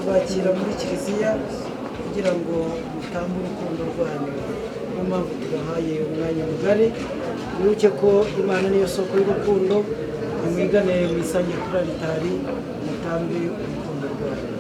kubakira muri kiliziya kugira ngo mutambe urukundo rwanyu. Niyo mpamvu tubahaye umwanya mugari, wibuke ko Imana niyo soko y'urukundo, nimwigane mwisange kuri alitari mutambe urukundo rwanyu.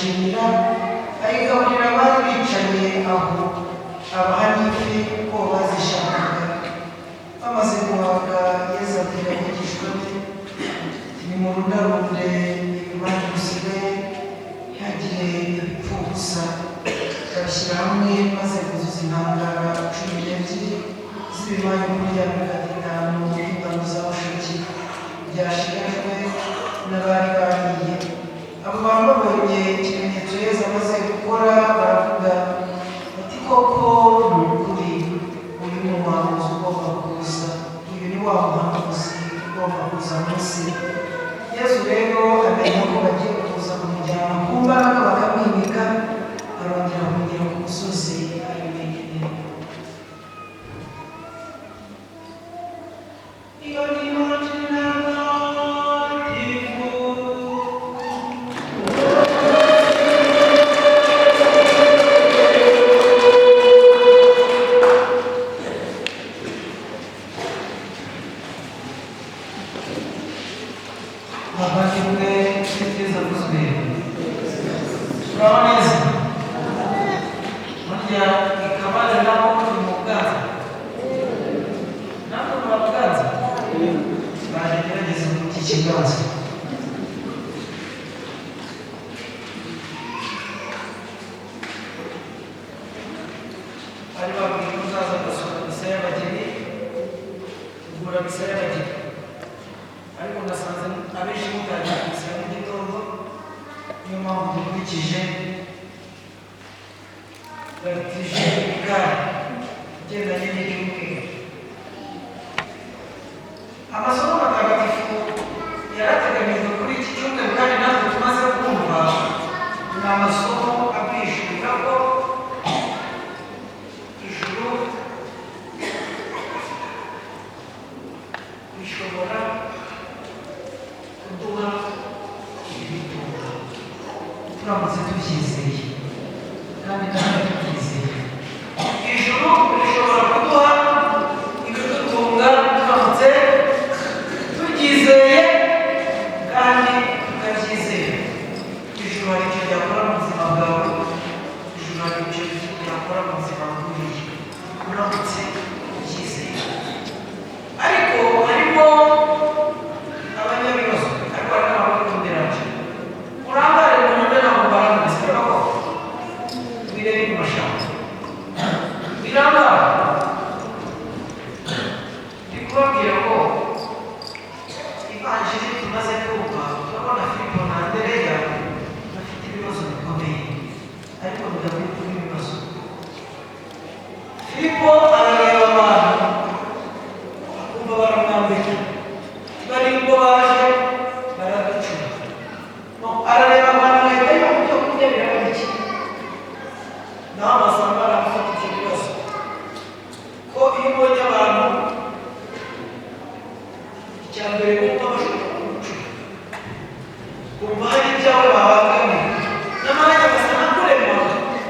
arayishimira ayigaburira abari bicaye aho abaha n'ifi ko bazishakaga. Bamaze guhaga Yesu abwira abigishwa be, nimurundarunde ibimanyu bisigaye ntihagire ibipfa ubusa. Babishyira hamwe maze buzuza inkangara 12 z'ibimanyu kuri ya migati 5 y'ingano za mushiki byashigajwe n'abari bariye. Abo bantu babonye ikimenyetso Yesu amaze gukora baravuga bati, koko ni ukuri, uyu ni umuhanuzi ugomba kuza, uyu ni wa muhanuzi ugomba kuza mu isi. Yesu rero amenya ko bagiye kuza kumujyana ku mbaraga bakamwimika, arongera kugera ku musozi ari wenyine. Iyo ni amasomo matagatifu yarateganijwe kuri iki cyumweru, kandi natwe tumaze kumva ni amasomo abwishurira ko ijuru rishobora kuduha ibidutunga turamutse tubyizeye, kandi natwe tubyizeye. Ijuru rishobora kuduha ibidutunga turamutse tubyizeye kandi tukabyizera. Ijuru hari icyo ryakora mu buzima bwawe, ijuru hari icyo ryakora mu buzima bw'uriye uramutse ubyizeye. Ariko harimo abanyabibazo, ariko hari n'abakundiraje. Urangare mu nyumve ntabwo barangiza ko birebe mu mashamba birangara. Ndi kubabwira ko ivanjiri tumaze kumva, turabona Filipo na Andereya bafite ibibazo bikomeye, ariko bidakwiye kuba ibibazo. Filipo arareba abantu akumva baramwambika, barimo baje baraducura. Arareba abantu agahita yumva ibyo kurya biraboneke, naho amasamba aramufata icyo kibazo ko iyo ubonye abantu icya mbere wumva bashobora kugucura, kumva hari ibyawe babangamiye, nyamara Nyagasani akurema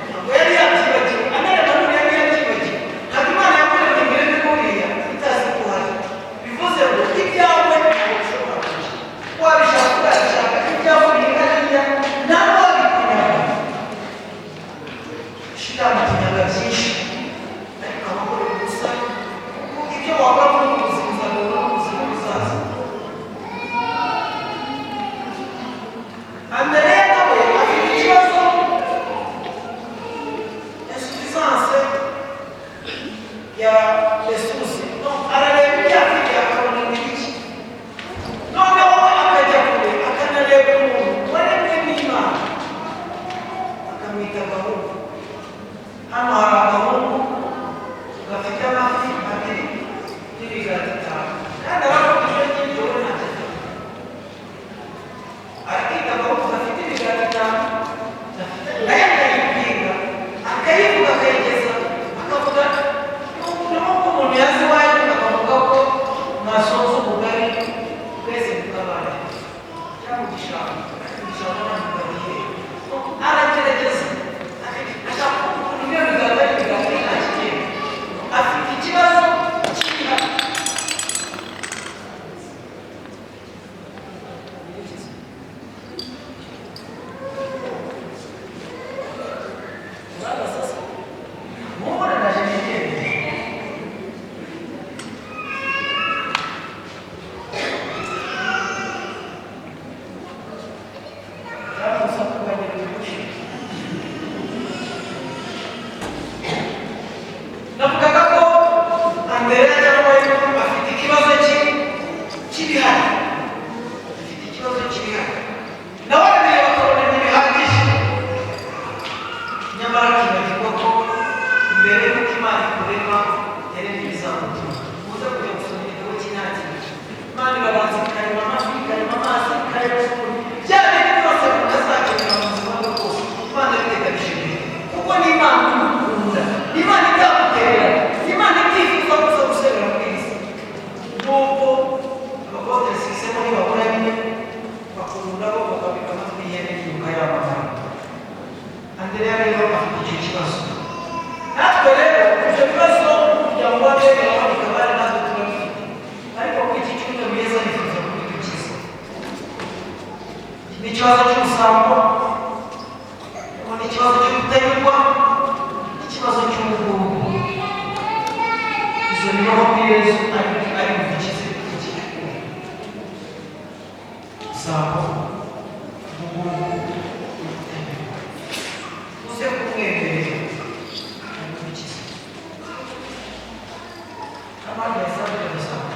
ntabwo yari yabyibagiwe, anarema none yari yabyibagiwe. Ntabwo Imana yakuremye imbere n'uriya itazi ko uhari, bivuze ngo ibyawe ntabwo ushobora kurya, wabishaka urabishaka, ibyawe bingana ntabwo wabikunyaga. Shitani atunyaga byinshi, ariko amahoro gusa kuko ibyo waba muri ubu buzima uzabona mu buzima buzaza. Andereya nawe afite ikibazo ya suffisance ya resource, arareba ibyo afite akabona ni iki, noneho akajya kure akanareba umuntu waremwe n'Imana akamwita gahunda. Hano hari agahungu gafite amafi 2 n'ibigati 5, kandi aravuga ibyo ngibyo we ntacyo afite. Arakita agahungu gafite ibigati 5, nayo akayibwira, akayivuga akayigeza, akavuga n'uko umuntu yazi iwanyu akavuga ko mwasoza ubugari twese tukabaye cyangwa igishanga n'amugariye. Aragerageza ashaka ukuntu ibyo bigaragara bigaragara nta kigenda, afite ikibazo cy'ihari. kibihari nawe arabireba akabona ntibihagije nyamara akibagirwa ko imbere y'uko Imana ikurema yaremye ibizamutunga muze kujya gusoma igitabo cy'intangiriro Imana irabanza ikarema amafi ikarema amazi ikarema umuntu bya bintu byose mutazakenera mu buzima bwe bwose Imana yabiteganije mbere kuko ni Imana imukunda ni Imana itagutererana ni Imana itifuza gusa gusebera mu isi nubwo abakozi sisemo ntibabona nyine bakunda bo bakabika amatwi y'ihene n'inyuma y'amagara Andrea rero afite icyo kibazo natwe rero ibyo bibazo umuryango w'abera wabika bari natwe turabifite ariko kuri iki cyumweru Yesu arifuza kubidukiza ni ikibazo cy'ubusambo ni ikibazo cyo kutanyurwa ikibazo cy'umugongo izo ni roho muri Yesu ari budukize iki cyumweru sambo umugongo uze kumwemerera amudukize abandi basabwe gusaba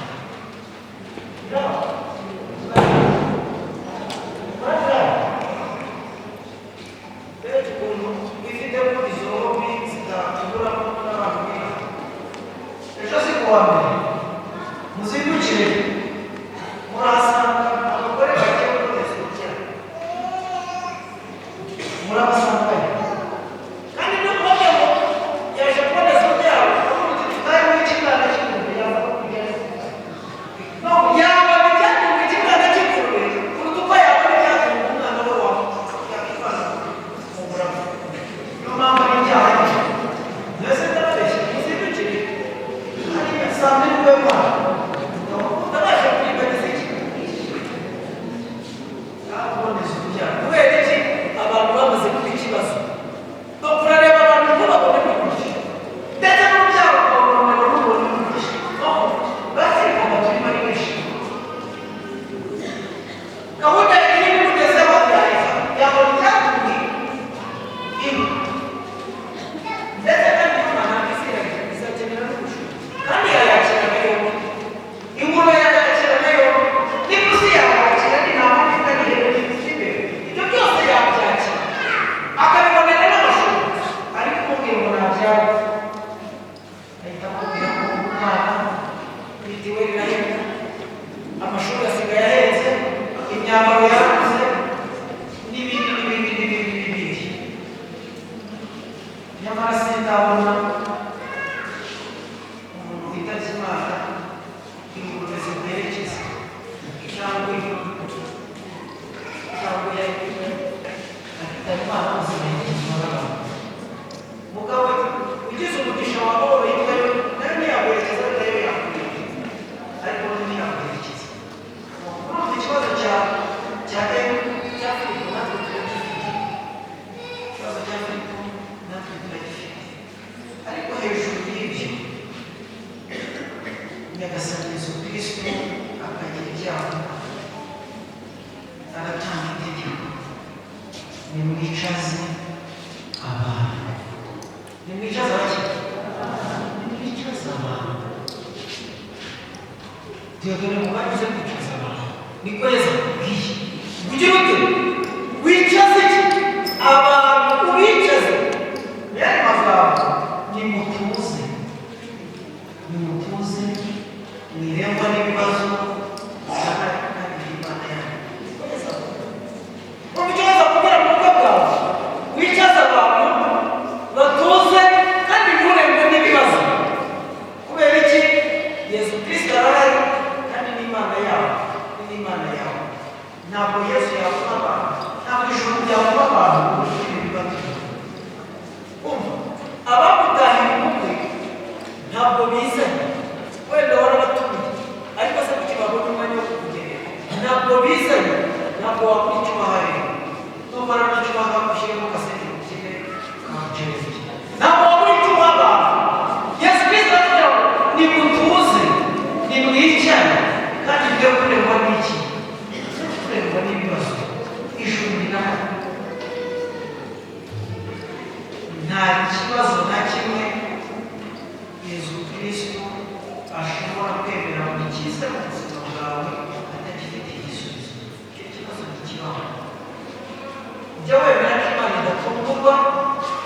jya wemera ko Imana idatungurwa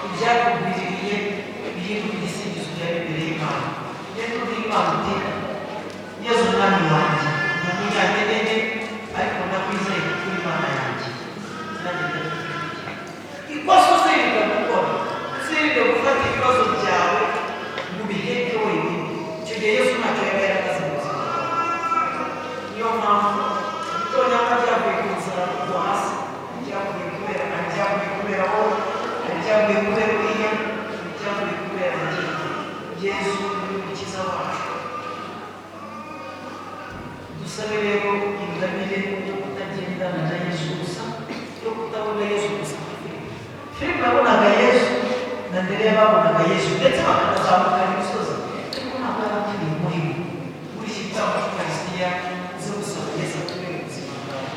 ibyakugwiririye bihinduka igisingizo cyawe imbere y'Imana. Rero ubwira Imana uti Yesu mwami wanjye ni umunyantege nke ariko ndakwizeye kuko uri Imana yanjye. Ikosa uzirinda gukora, uzirinda gufata ibibazo byawe ngo ubiheke wenyine. Icyo gihe Yesu ntacyo yaba yaragaze mu buzima bwawe. Niyo mpamvu ibitonyanga byavuye ku nzara kugwa hasi, byavuye kubera kandi byavuye kubera wowe, kandi byavuye kubera uriya, byavuye kubera njye. Yesu ni umukiza wacu. Dusabe rero ingabire yo kutagendana na Yesu gusa, yo kutabona Yesu gusa. Filipo yabonaga Yesu na Andereya babonaga Yesu ndetse bakanazamuka imisozi, ariko ntabwo yari akiri muri bo. Muri iki gitambo cy'Ukaristiya uze gusaba Yesu aturere ubuzima bwawe.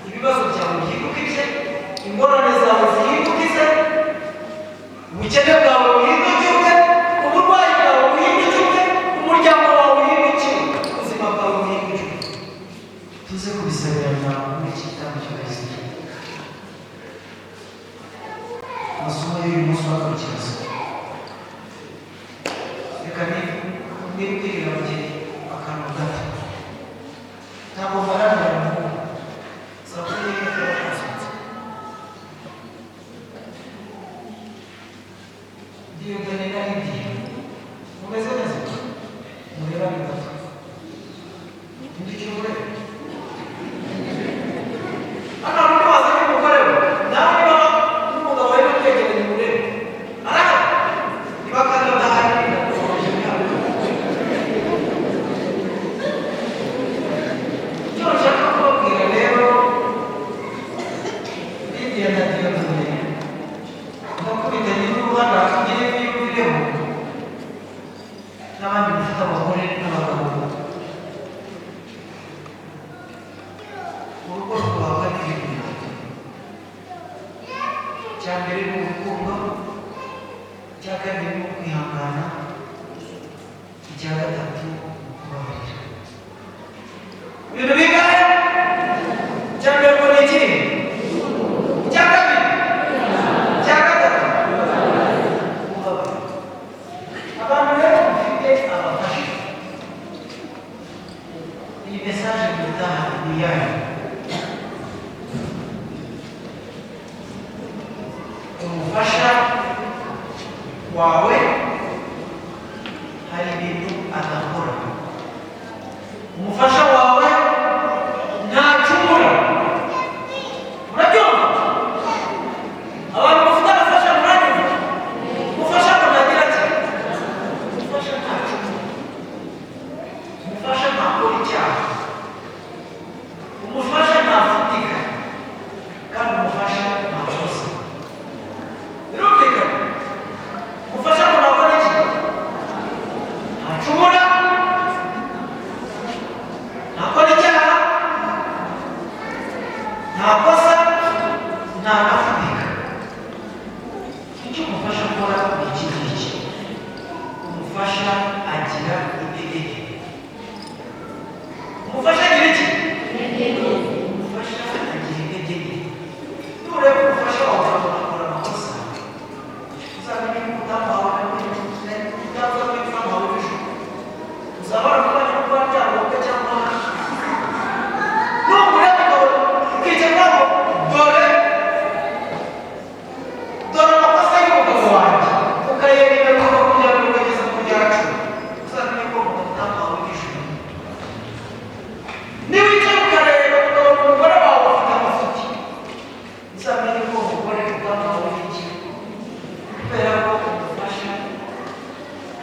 Ibibazo byawe bihinduke ibye, ingorane zawe zihinduke ize, ubukene bwawe buhinduke ubwe, uburwayi bwawe buhinduke ubwe, umuryango wawe uhinduke, ubuzima bwawe buhinduke. Tuze kubisabirana muri iki gitambo cy'Ukaristiya. Amasomo y'uyu munsi wakurikirana. Reka nibwirira mu gihe akantu gato. Ntabwo mbaranira mu ngo. Saburi y'ibyo bakusanze. Diyodoni na Lidiya. Mumeze neza? Mureba ni gato. Indikira uburere. Hano muri wazanye umugore we. Nawe niba n'umugabo we n'ubwegeranye murebe. Arahari. Niba kandi adahari. Icyo nshaka kubabwira rero, Lidiya na Diyodoni, ndakubitanye n'uruhara ngire mwiyumvireho n'abandi bafite abagore n'abagabo. Urugo rwawe n'ibintu bitatu. Icya mbere ni urukundo, icya kabiri ni ukwihangana, icya gatatu kubabarira. Ibintu bingahe? Icya mbere ngo ni iki? Icya kabiri? Icya gatatu? Kubabarira. Abantu rero bafite abafasha. Iyi mesaje dutaha ni iyanyu. Umufasha wawe hari ibintu adakora. Umufasha wawe ntacumura. Urabyumva? Abantu bafite abafasha muranyumva? Umufasha ngo ntagira ati? Umufasha ntacumura. Umufasha ntakora icyaha. Umufasha ntafutika. Kandi umufasha ntakosa. Birumvikana? Umufasha ngo ntakora iki? Ntacumura, ntakora icyaha, ntakosa, ntanafutika. Icyo umufasha akora ni iki ngiki. Umufasha agira intege nke. Umufasha agira iki? Umufasha agira intege nke. Nureba umufasha wawe akora amakosa, uzamenye ko utamuhawe utavuga ko utamuhawe ejo. Uzabona kumenya ko wabyanga cyangwa nugureba ukicara ngo dore amakosa y'umugabo wanjye, ukayereka ko kugira ngo ugeze ku byacu, uzamenye ko utamuhawe ejo. Niba wicaye ukareba ukabona umugore wawe afite amafuti, uzamenye ko umugore utamuhawe iki, kubera ko umufasha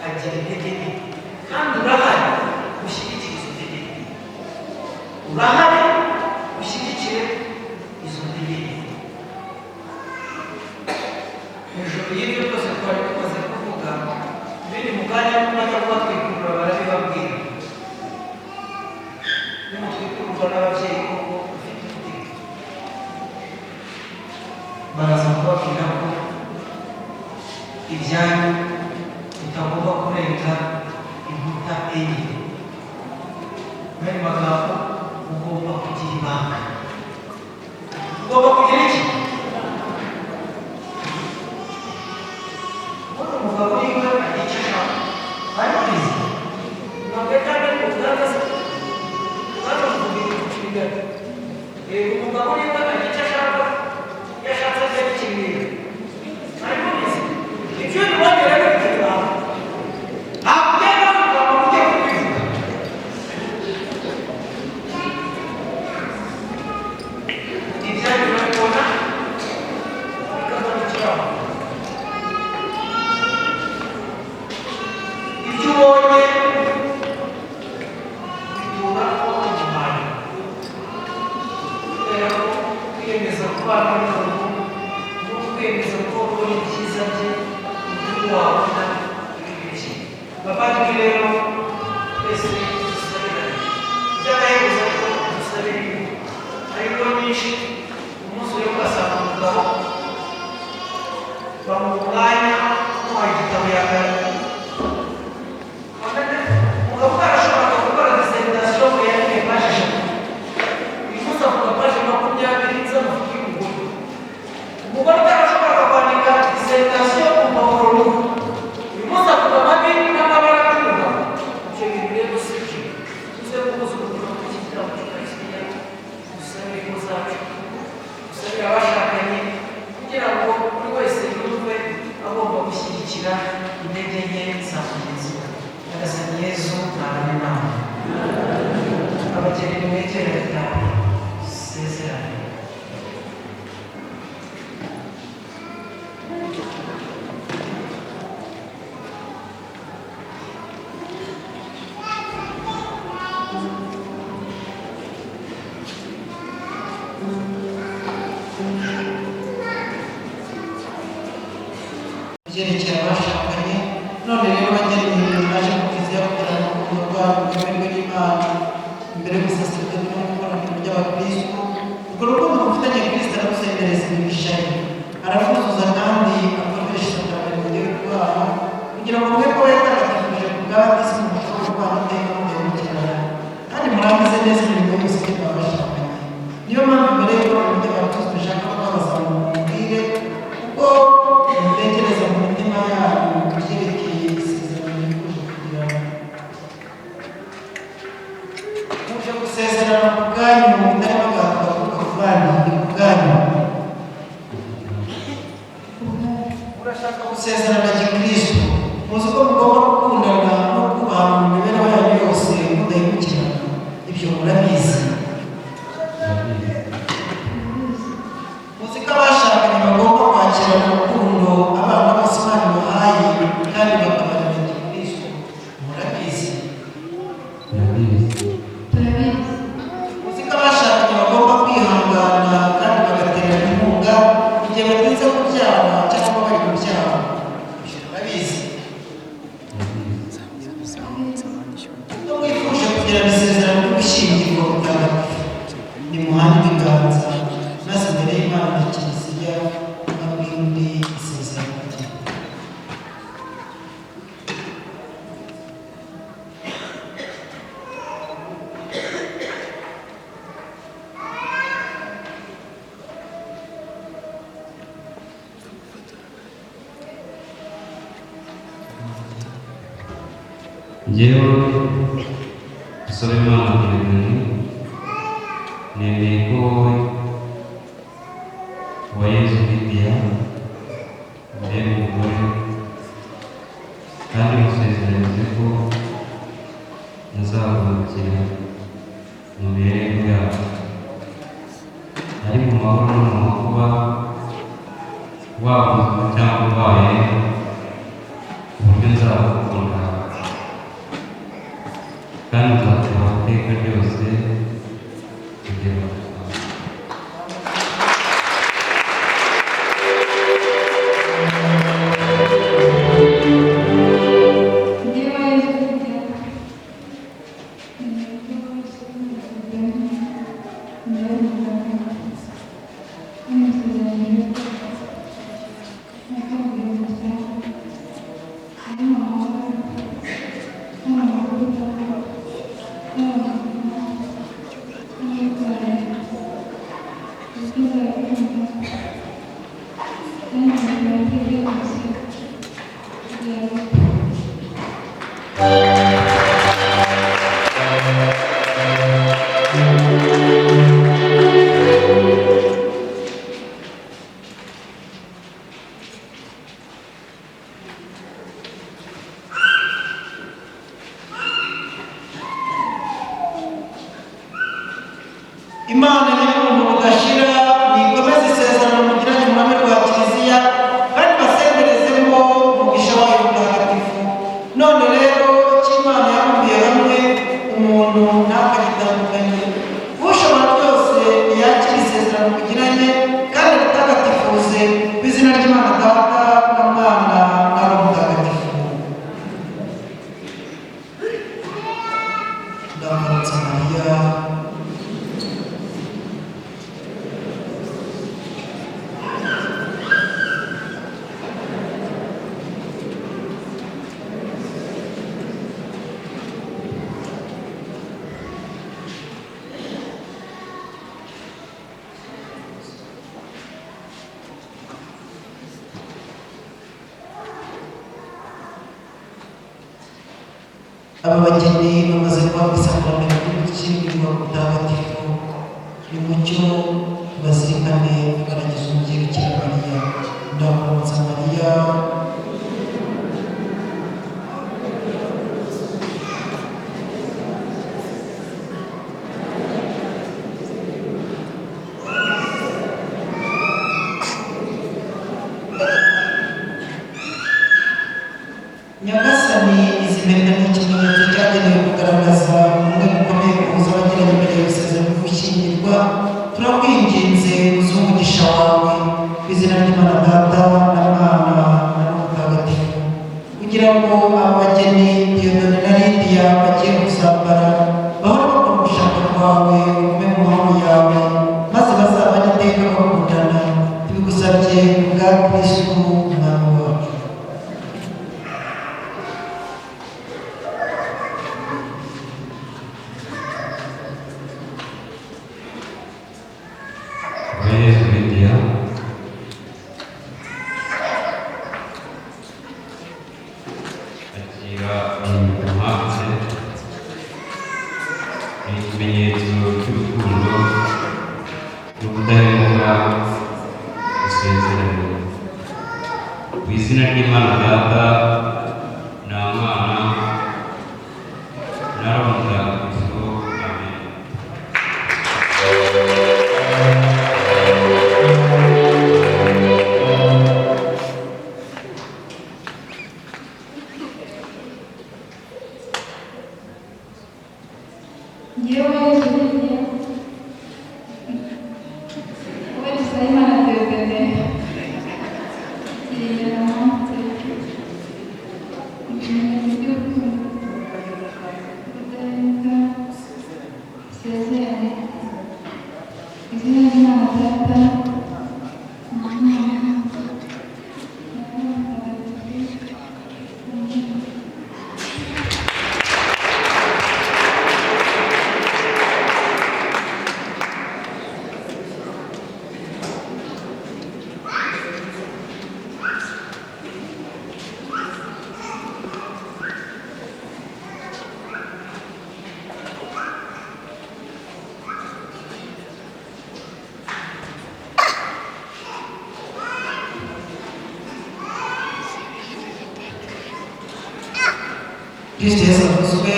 agira intege nke kandi urahari ushyigikira izo ntege nke. Urahari ushyigikire izo ntege nke. Hejuru y'ibyo byose twari tumaze kuvuga, ibindi mu kanya n'umwanya kuba twikurura barabibabwira. Nimutwikururwa n'ababyeyi koko ufite umutima, baraza kubabwira ko ibyanyu bitagomba kurenga inkuta enye. Muri magambo, ugomba kugira ibanga. Ugomba kugira iki? abana b'umuntu no kwemeza ko ukora ibyiza bye umutima wawe kandi ibibeshye. Bavandimwe rero twese dusabirane by'agahebuzo ariko dusabire inyungu ariko nyinshi. Umunsi uri ugasanga umugabo bamuha umwanya umuhaye igitabo yagaye umugabo arashobora gukora disertation ngo yandike paje eshatu, uyu munsi avuga paje 20 z'amafuti y'umugore. Umugore arashobora kwandika disertation ku mpapuro rumwe, uyu munsi avuga amabiri n'amabara y'umugabo. Ibyo bintu rero si byo. Tuze guhuza urukundo muri iki gitaramo cy'Ukaristiya, dusabire ingo zacu, dusabire abashakanye kugira ngo buri wese yumve agomba gushyigikira intege nke za mugenzi we. Nyagasani Yezu ntabane nawe. Abageni nimwegere bitawe dusezerane. Byerekeye abashakanye, none rero bageni baje mu kiliziya kugira ngo urukundo rwabo rwemerwe n'Imana imbere y'ubusaseridoti no mu ikoraniro ry'abakristo. Urwo rukundo rufitanye Kristo ararusendereza imigisha ye, araruzuza kandi akoresha isakaramentu ry'urukundo rwabo kugira ngo mube ko yatagatifuje ku bw'abakristo mushobora kubana iteka mudahemukirana kandi murangize neza imirimo yose y'abashakanye. Niyo mpamvu mbere y'ikoraniro ry'abakristo dushaka kubabaza ngo mubwire kuko mutekereza mu mitima yanyu ibyerekeye isezerano ry'urukundo kugira ngo muje gusezerana ku bwanyu mutari bagatuka kuvuga ku bandi ni ku bwanyu. Urashaka gusezerana gikristo, muzi ko mugomba gukundana no kubaha mu mibereho yanyu yose mudahemukirana. Ibyo murabizi. Muzi ko abashakanye bagomba kwakirana urukundo abana bose Imana ibahaye kandi bakabarana gikristo. Murabizi. Muzi ko abashakanye bagomba kwihangana kandi bagaterana inkunga igihe batinze kubyara cyangwa bari kubyara. Murabizi. Kuko mwifuje kugirana isezerano ry'ubushyingirwa butagatifu, nimuhane ibiganza maze imbere y'Imana na Kiliziya mwabwire isezerano rye. Njyewe dusaba Imana kugira nemeye ko wa Yezu Lidiya mbere umugore kandi musezeranyije ko muzahagurukira mu mibereho yabo ari mu mahoro no mu makuba, waba ubuzima cyangwa urwaye, ku buryo nzagukunda kandi nzakubaha iteka ryose kugera ku Bwana. Imana y'urukundo rudashira nikomeze isezerano mugiranye mu ruhame rwa Kiliziya kandi basenderezemo umugisha wayo mutagatifu. aba bageni bamaze guhabwa isakaramentu ry'ugushyingirwa mutagatifu. Nimucyo bazirikane kugaragaza umubyeyi Bikira Mariya. Ndakuramutsa Mariya, Nyagasani, izi mpeta ni ikimenyetso cyagenewe kugaragaza ubumwe bukomeye buhuza abagiranye imbere y'isezerano ryo gushyingirwa. Turakwinginze uzuhe umugisha wawe ku izina ry'Imana Data na Mwana na Roho Mutagatifu, kugira ngo abageni Diyodone na Lidiya bagiye kuzambara bahore bakora ugushaka kwawe ugume mu mahoro yawe, maze bazabane iteka bakundana. Tubigusabye ku bwa Kristo Umwami wacu. Yesu Lidiya, akira umuhanzi ni ikimenyetso cy'urukundo n'ubudahemuka gusezerana. Mu izina ry'Imana Data na Mwana na Roho Mutagatifu. Amen. Kristo Yesu avuzwe,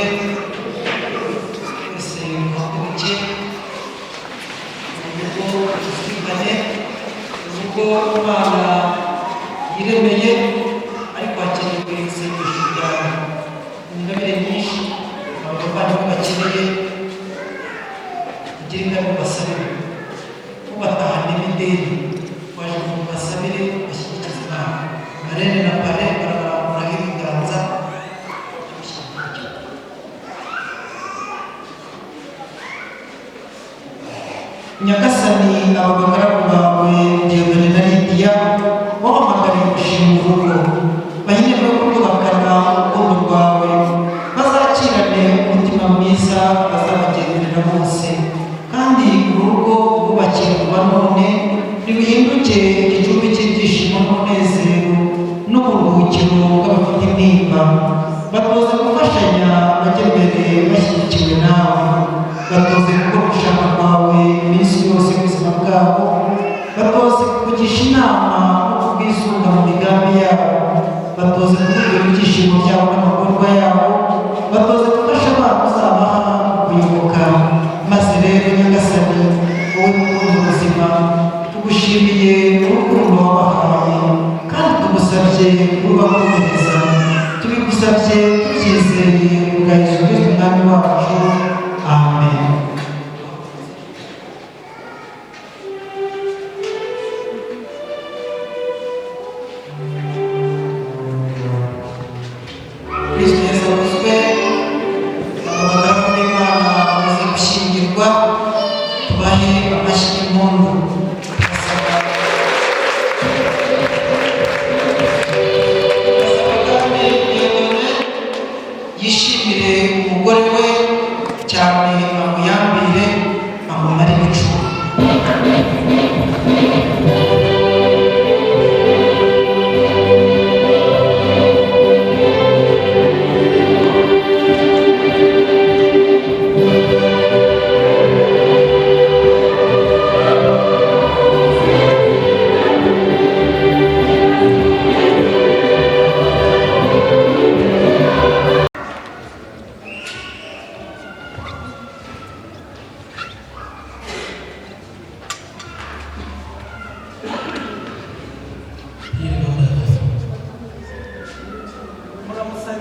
twese muhaguruke, urugo tuzirikane, urugo Imana yiremeye, ariko hakenewe isengesho ryawe. Ingabire nyinshi abavandimwe bakeneye kugira ingabire basabire, ubatahane n'ideni, waje ngo basabire bashyigikize Imana. Marene na Pare barabaramburaho ibiganza. Nyagasani, aba bagaragu bawe Diyodone na Lidiya wahamagariye gushinga urugo, bahindurwe kubakana urukundo rwawe, bazakirane umutima mwiza, bazabagenderera bose, kandi urugo rwubakirwa none ntibihinduke igicumbi cy'ibyishimo n'umunezero n'uburuhukiro bw'abafite intimba. Batoze gufashanya bajya imbere bashyigikiwe nawe, batoze gukora ugushaka kwawe iminsi yose y'ubuzima bwabo, batoze kukugisha inama no kubwisunga mu migambi yabo, batoze kuvugira ibyishimo byabo n'amagorwa yabo, batoze gufasha abana uzabaha kuyoboka. Maze rero Nyagasani, wowe ukunda ubuzima, tugushimiye urukundo wabahaye, kandi tugusabye kurubakomereza. Tubigusabye tubyizeye kubwa Yesu Kristo Umwami wacu. Amen. Kristo Yesu avuzwe, abagaragu b'Imana bamaze gushyingirwa, tubahe amashyi y'impundu. Turasaba kandi Diyodone yishimire umugore we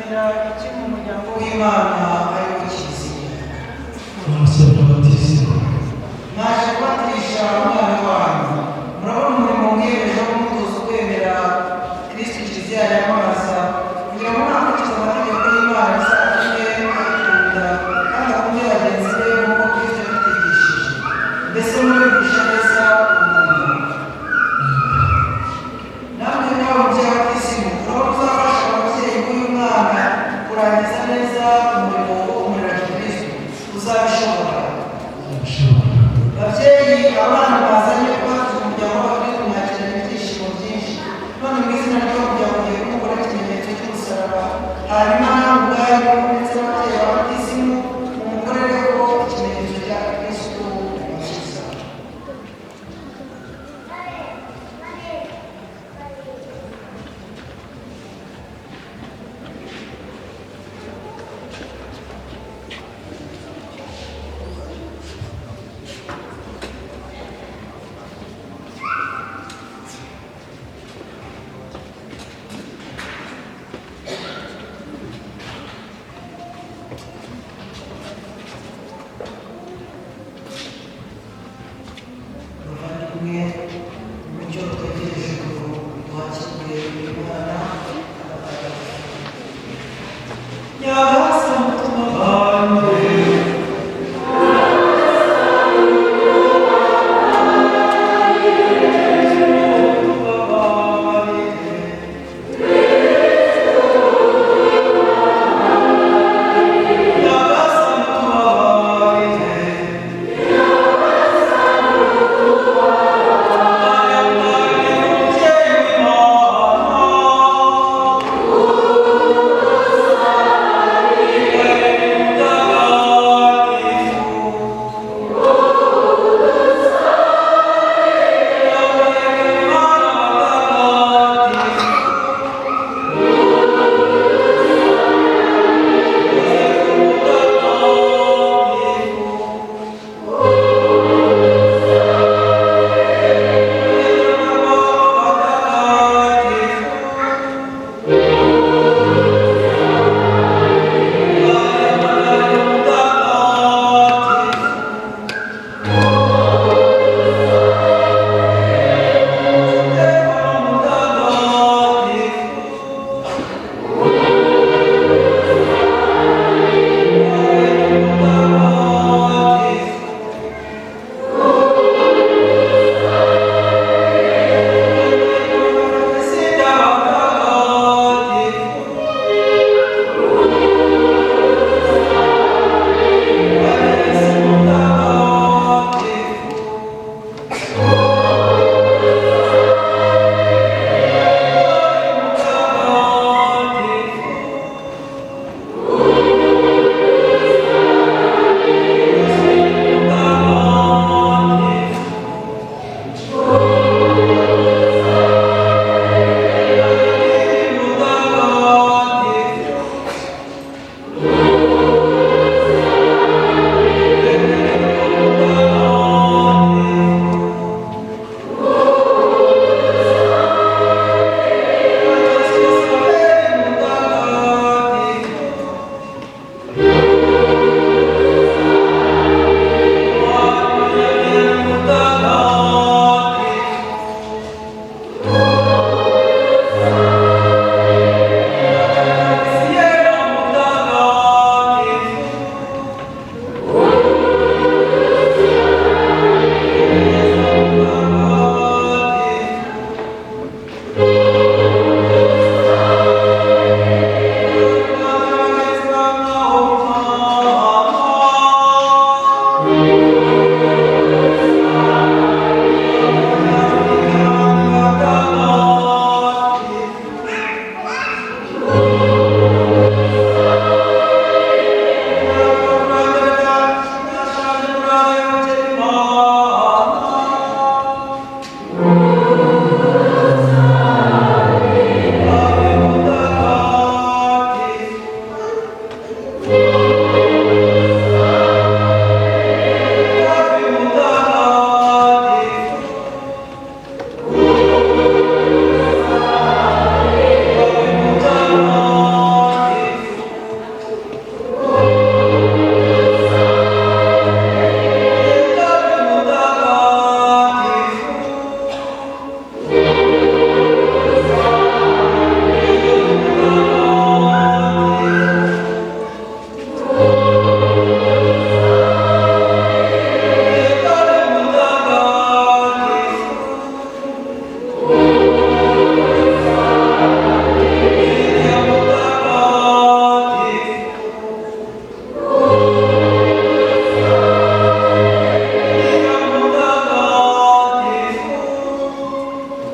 muragira iki mu muryango w'Imana ari wo Kiliziya? Turabasabira batisimu. Naje kubatisha umwana wanyu. Murabona umurimo mwiyemeje wo kumutoza kwemera Kristo Kiliziya yamamaza kugira ngo nakurikize amategeko y'Imana bizatumye ayikunda kandi akunde bagenzi be nk'uko Kristo yabitegekesheje. Mbese murigisha neza umurimo. Namwe nawe mubyeyi wa Kristo, urabona uzafasha ababyeyi b'uyu mwana kurangiza neza umurimo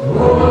Gracias.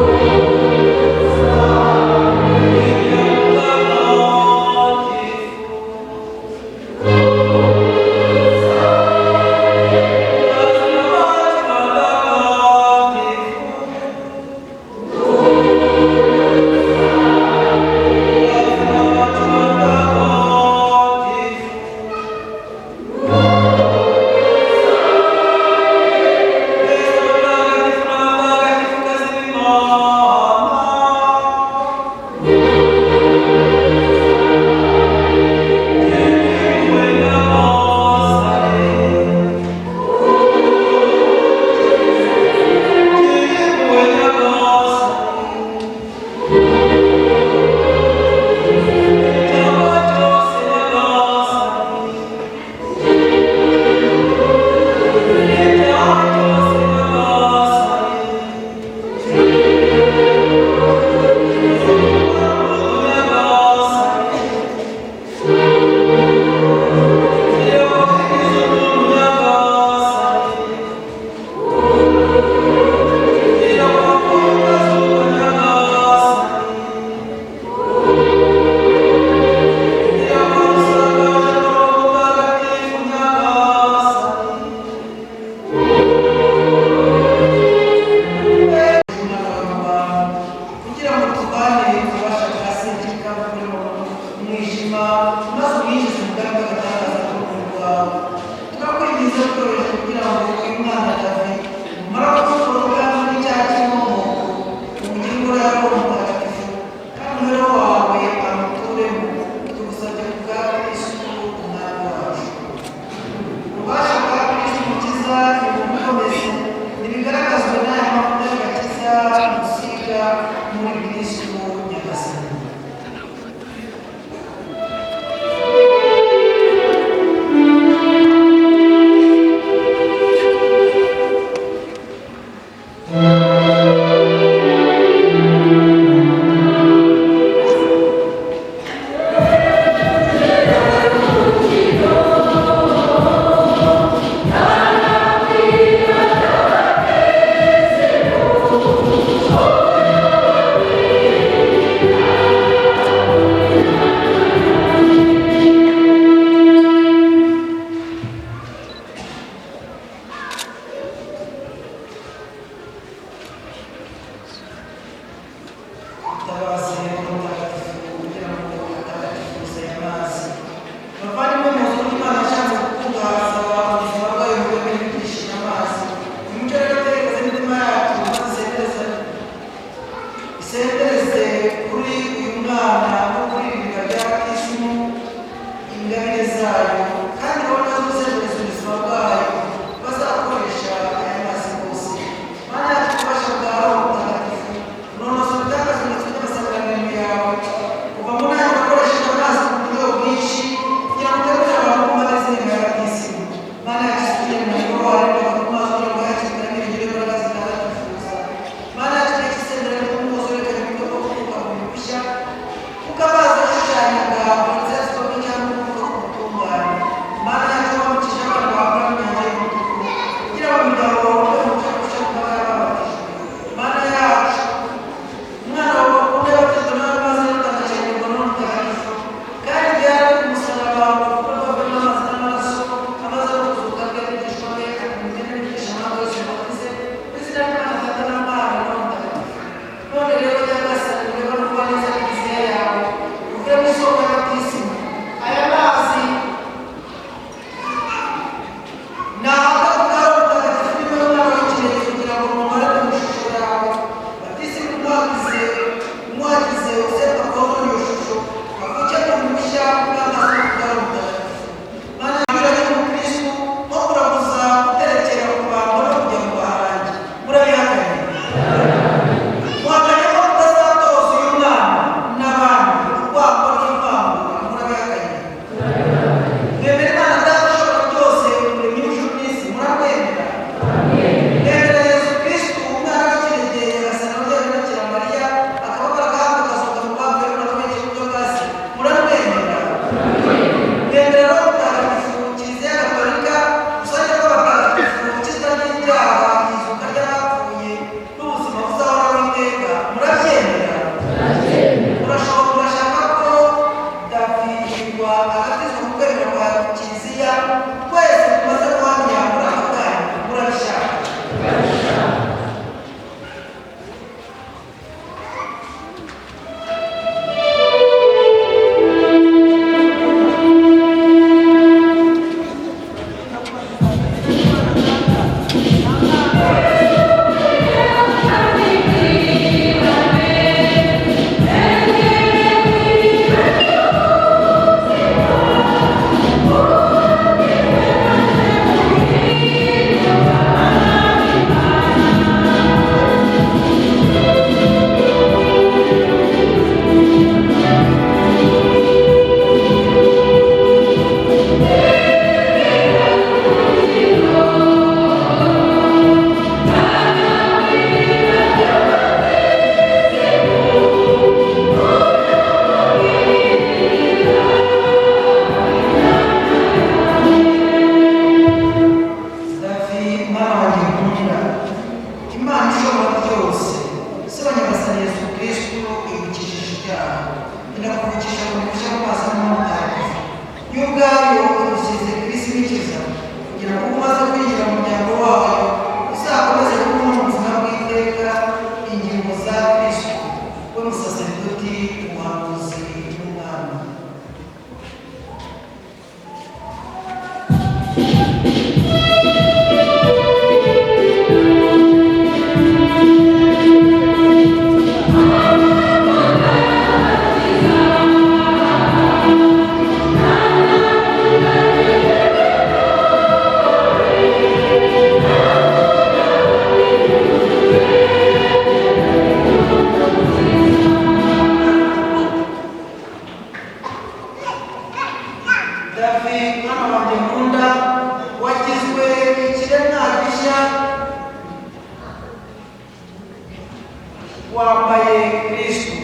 wambaye kristo.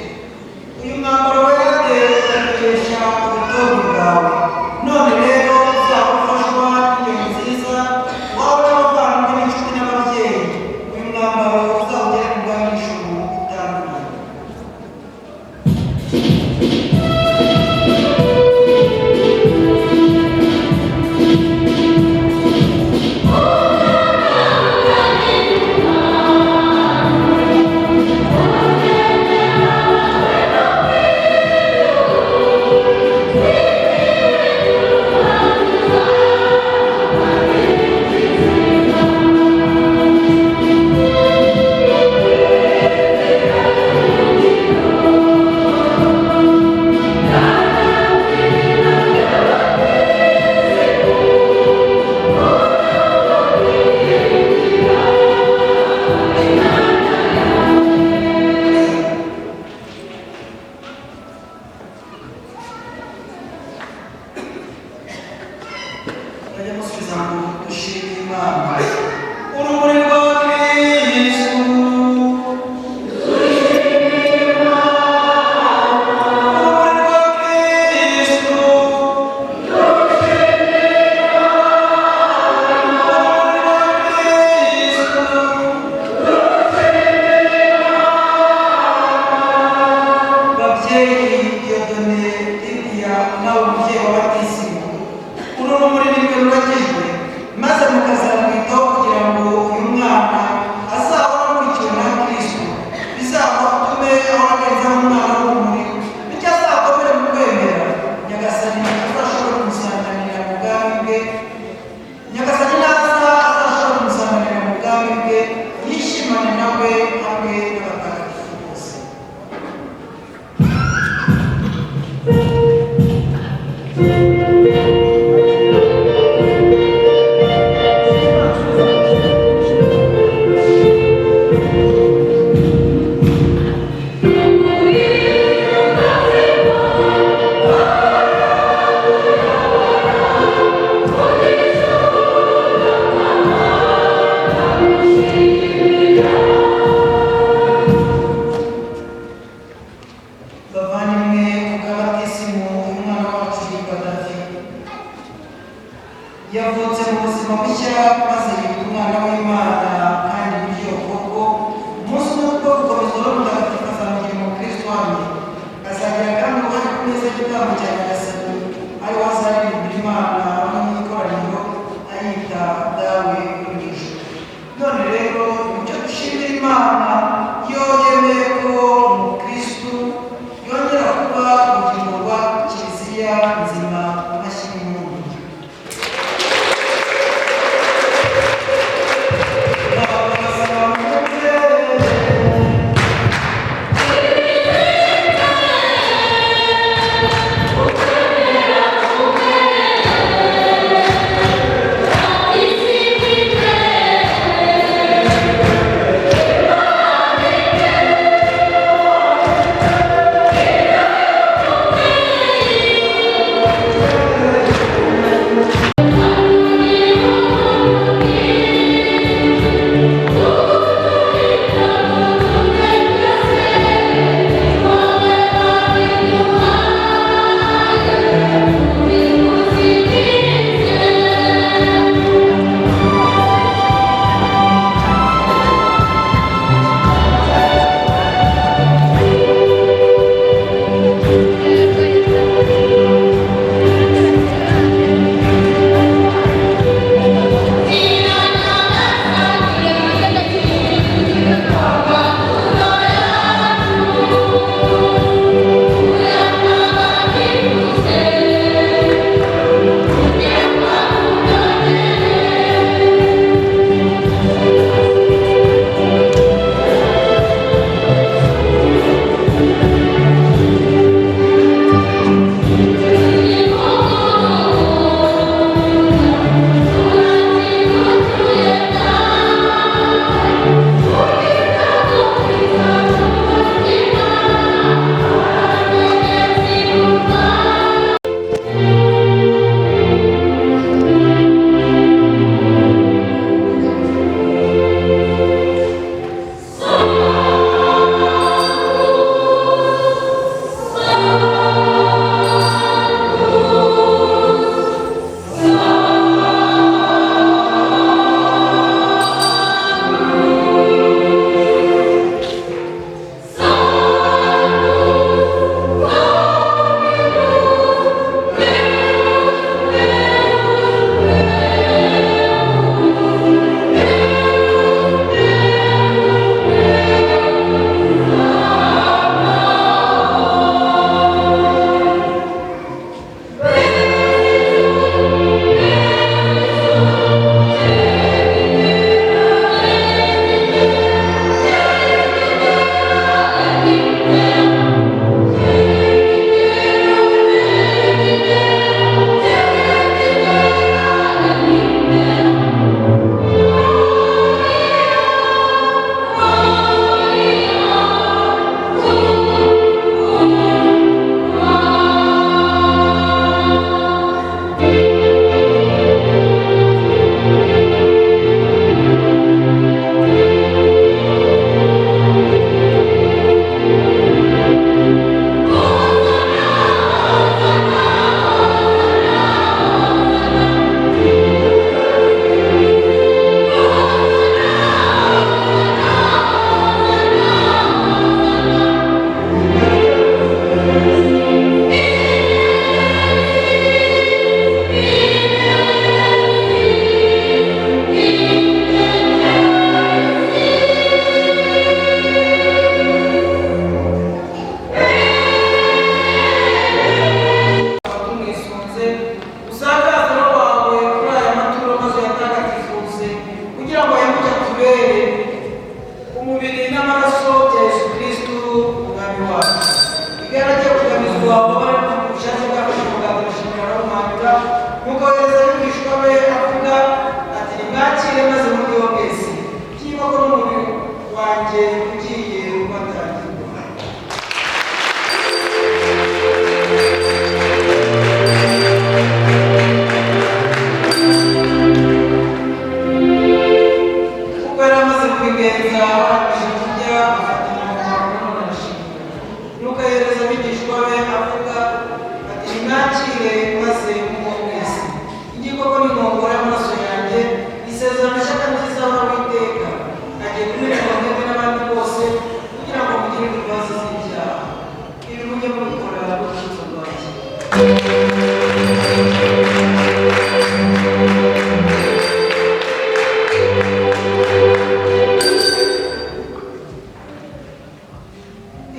Uyu mwambaro wera umenyesha ubutumwa bwawe. None rero uzagufashwa n'ingero nziza wowe n'abavandimwe n'inshuti n'ababyeyi. Uyu mwambaro uzawugere mu bwami bw'ijuru butandukanye. yavutse mu buzima bushya maze yitwa umwana w'Imana kandi bityo koko umunsi umwe wo gukomezwa no mutagatifu azamugira umukristo wamye azagira kandi uruhare ku meza y'igitambo cya Nyagasani ari we azaririmbira Imana hamwe n'ikoraniro ayita dawe w'ijuru. None rero nicyo dushimira Imana yo yemeye ko umukristo yongera kuba urugingo rwa kiliziya nzima mashyingo. Oh,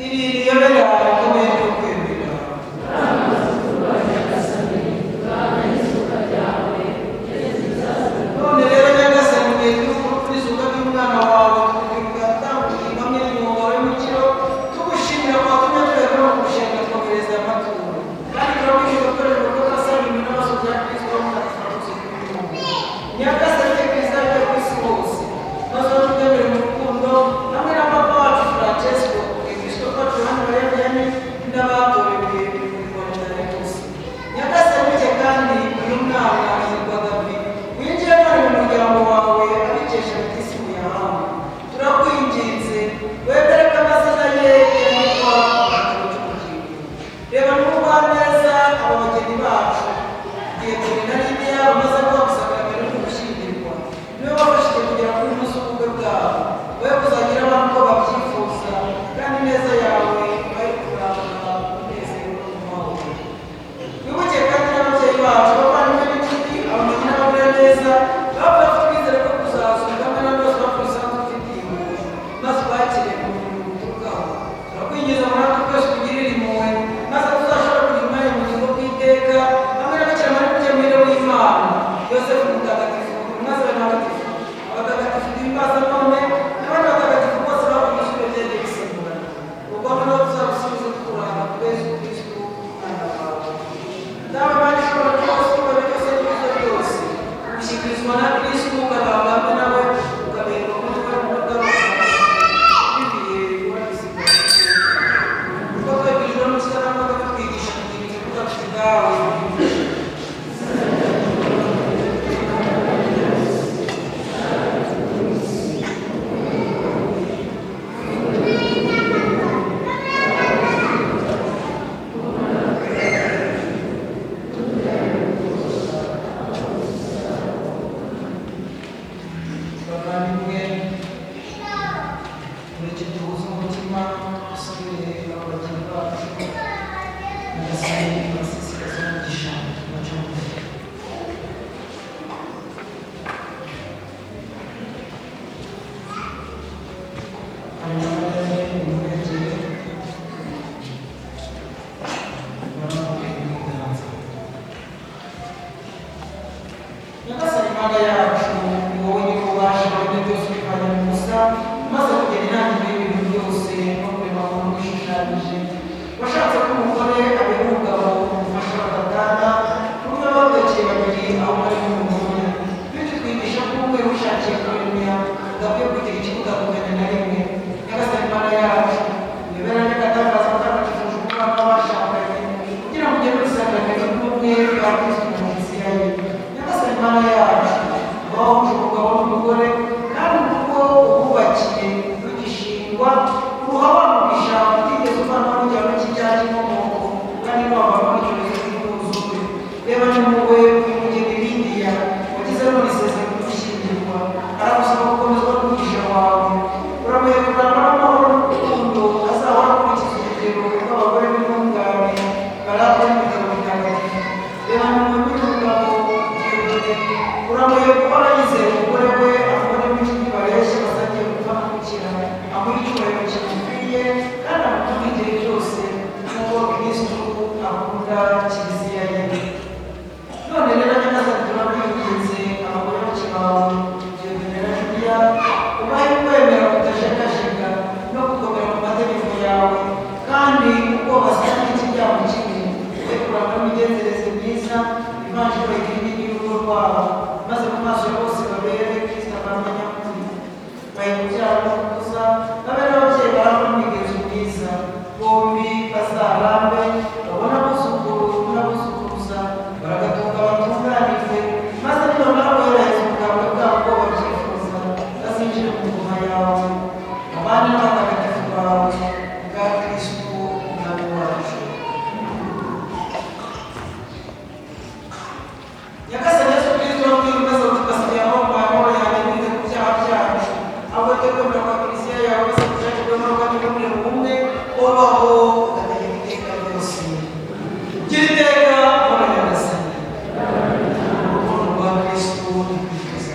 iri riyobera rikomeye ryo kwemera. None rero Nyagasani, mu gihe cy'urupfu n'izuka ry'umwana wawe tugatambukira hamwe n'umuhoro w'umukiro, tugushimira ko watumye twebwe no kurushinga twohereza amaturo, kandi turabwira gukorerwa ko twasaba ibintu n'amaso bya Kristo mutagatifu w'igihugu. Nyagasani reka izajya ku isi hose, maze tugendere mu rukundo hamwe na papa wacu Francesco, Episkopa Yohani Mariya Vianney n'abatorewe umurimo wa bose. Nyagasani bike kandi uyu mwana yitwa David, winjire none mu muryango wawe abikesha batisimu yahawe. Turakwinginze wemere ko amazina ye yandikwa mu gitabo cy'ubugingo. Reba n'ubugwaneza aba bageni bacu, Diedone na Lidia bamaze kubasakramento no gushyingirwa. Niwe wabafashije kugera kuri umunsi w'ubukwe bwabo. Wowe kuzagira abantu ko babyifuza, kandi ineza yawe bari kuranga umunezero n'amahoro. Wibuke kandi n'ababyeyi bacu, abavandimwe n'inshuti, abamenyi n'abagore neza, baba bafite kwizera ko kuzazuka hamwe na bose bakora isanzwe ufitiye impuhwe, maze ubakire mu bintu buturukaho. Turakwinjiza muri aka twese tugirire impuhwe, maze tuzashobora kugira umwanya mu bugingo bw'iteka, hamwe na Bikira Mariya umugemurire w'Imana, Yosefu mutagatifu, intumwa zawe ntagatifu, abatagatifu duhimbaza none, n'abandi batagatifu bose bakoze ijuru ryenge gusimburana. Ubwo noneho tuzagusubiza tukuranga kuri Yesu Kristo, umwana wawe. Dawe Mana ishobora byose, ukora byose n'ibyiza byose, ugushyikirizwa na Kristo, ugahabwa hamwe nawe, ukaberwa muri twe mu bw'abana bibiye urabisigara. Ubwo twebwe n'umukiza n'amagara bitwigisha kugira ibintu bwacu bwawe. Bavandimwe, mureke duhuze umutima dusabire abageni bacu, Nyagasani abasesekaze umugisha baca bugufi. Abanyamagare nimwegere, barambuke ibiganza. Nyagasani Mana yacu, ni wowe nyiri ububasha bw'ibintu byose ubivanye mu busa, maze kugena intangiriro y'ibintu byose no kurema umuntu wishushanyije. Washatse ko umugore abera umugabo umufasha bagatana, kumwe batekeye babiri aho bari n'umugore. Bityo twigisha ko umwe wishakiye kuremya udakwiye kugira ikimutandukanya na rimwe. Nyagasani Mana yacu, uyobera n'agatangaza mutagatifu umwana w'abashakanye, kugira ngo ugere isanganyiro ry'ubumwe bwa Kristo mu nzira ye. Nyagasani Mana yacu, wahuje umugabo n'umugore, kandi urugo ububakiye rugishingwa, uruhabamugisha utigeze uvanwaho n'igihano cy'icyaha cy'inkomoko, kandi ntiwavanwaho n'icyorezo cy'umwuzure. Reba n'impuhwe umugeni Lidia, wagize none isezerano ryo gushyingirwa, aragusaba gukomezwa n'umugisha wawe. Uramuye kurangwa n'amahoro n'urukundo, azahora akurikiza urugero rw'abagore b'intungane barangwa n'ibitabo bitagatifu. Reba n'impuhwe y'umugabo Diedone, uramuye guhora yizera umugore we, amubone n'inshuti bareshya basangiye gupfa no gukira, amuha icyubahiro kimukwiye, kandi amutunga igihe cyose nk'uko Kristo akunda kiliziya ye. None rero Nyagasani turakwinginze abagore bake bawe, Diedone na Lidia, ubahe kwemera kutajegajega no gukomera mu mategeko yawe, kandi uko basanga ikiryango kimwe, we kurangwa n'imigenzereze myiza, ivanjiri bayigira inkingi y'urugo rwabo, maze mu maso ya bose babere Kristo abamenya kuri. Bahe kubyara no gukuza, babe n'ababyeyi barangwa n'imigenzo myiza, bombi bazarambe, babone abuzukuru n'abuzukuruza, baragatunga batunganirwe, maze nibamara guheraheza ubwambwe bwabo uko babyifuza, bazinjire mu ngoma yawe, abandi n'abatagatifu bawe, bwa Kristo umwami wacu. Nyagasani Yesu Kristo wabwiye umaze tugasabira amahoro yawe bize ku byaha byacu, ahubwo twe kwemera kwa Kiliziya yawe maze kuzacu kwemera kwa Nyir'ubumwe bumwe, ubaho ugategeka iteka ryose. Gira iteka ubona Nyagasani. Urukundo rwa Kristo nitwifuza.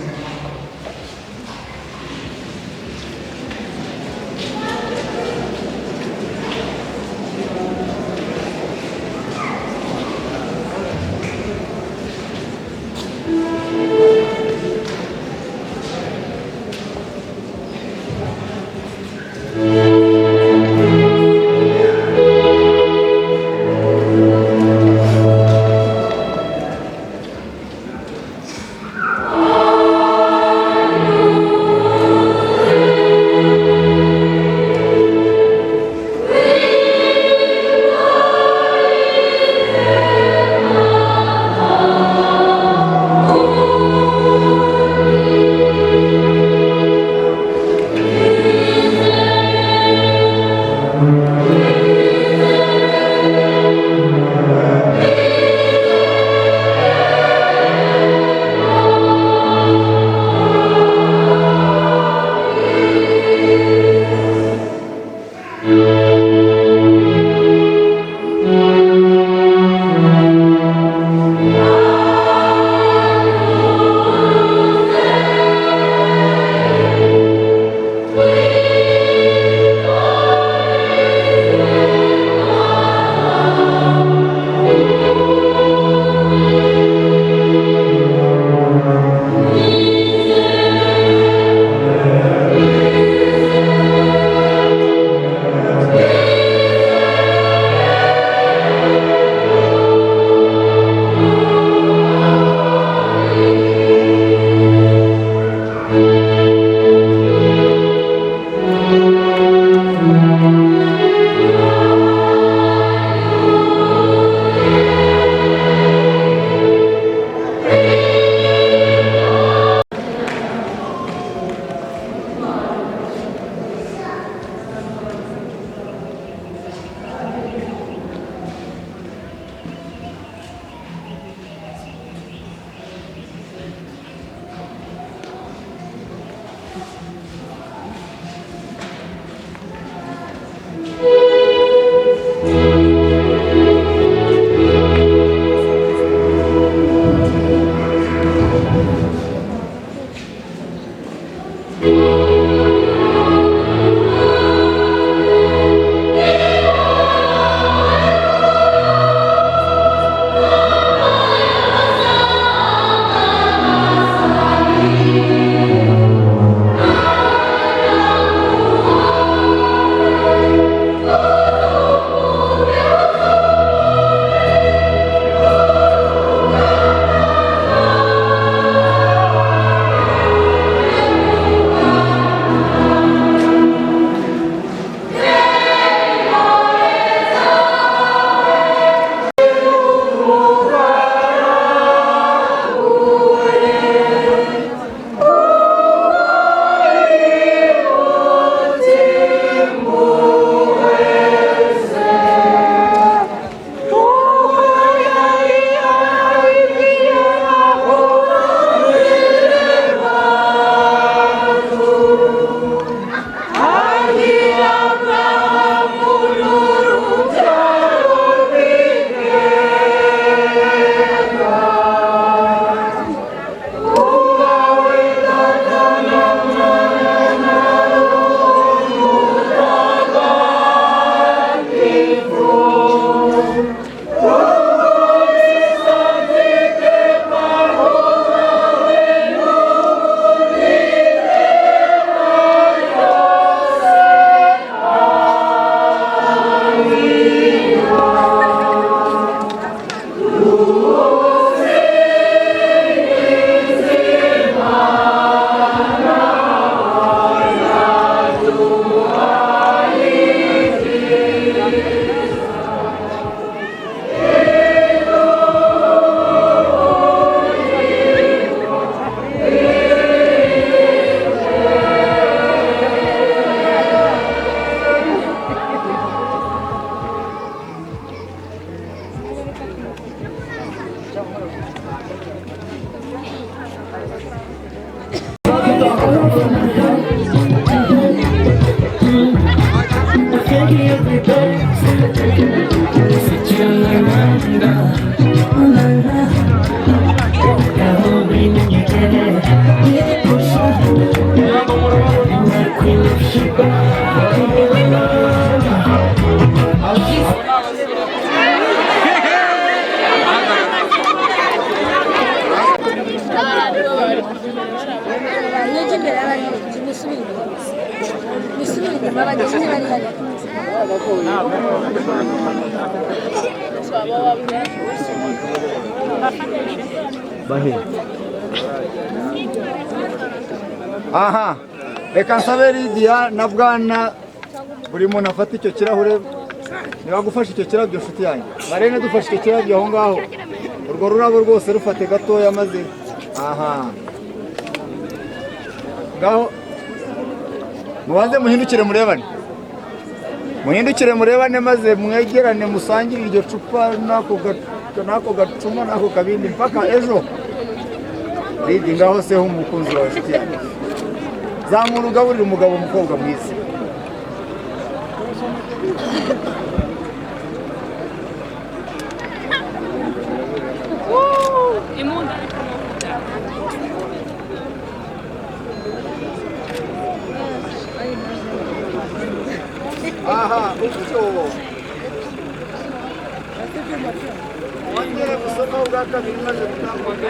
every day. Sit you around, now we need you there. Yeah, push up. My queen of sugar. I'll keep. Aha, reka nsabe Lydia na Bwana buri muntu afata icyo kirahure niba gufasha icyo kirabyo nshuti yanjye Marene dufashe icyo kirabyo aho ngaho urwo rurabo rwose rufate gatoya maze aha ngaho mubanze muhindukire murebane maze mwegerane musangire iryo cupa nako gacuma nako kabindi mpaka ejo Lydia ngaho se umukunzi wawe nshuti yanjye zamura ugaburira umugabo umukobwa mwiza aha utyo wongere gusoma ubwa kabiri maze gutambage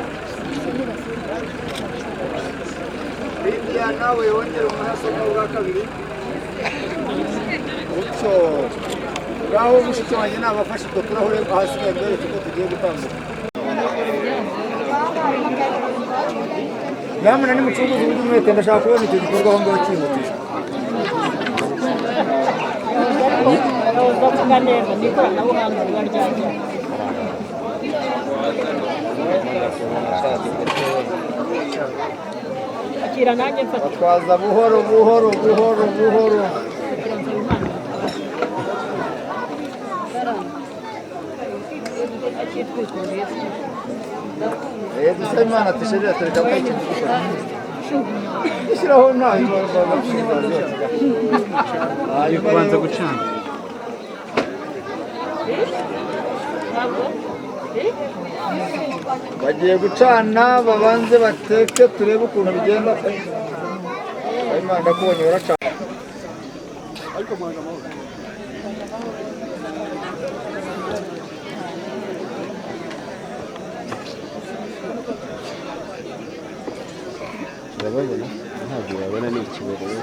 Lydia nawe wongere umunasoma ubwa kabiri utyo ngaho mushiki wanjye nabafashe utwo turahure ahasigaye mbere tuko tugiye gutambuka nyamuna ni mucunguzi w'undi mwete ndashaka kubona icyo gikorwa aho ngaho cyihutisha uzavuga neza n'ikoranabuhanga riba ryajya akira nanjye mfata twaza buhoro dusa Imana tishirira tureka kwiki ishyiraho naho ari kubanza gucana bagiye gucana babanze bateke turebe ukuntu bigenda Imana ndakubonye uracana ariko mwanga amahoro urababona ntabwo wabona ni ikibereye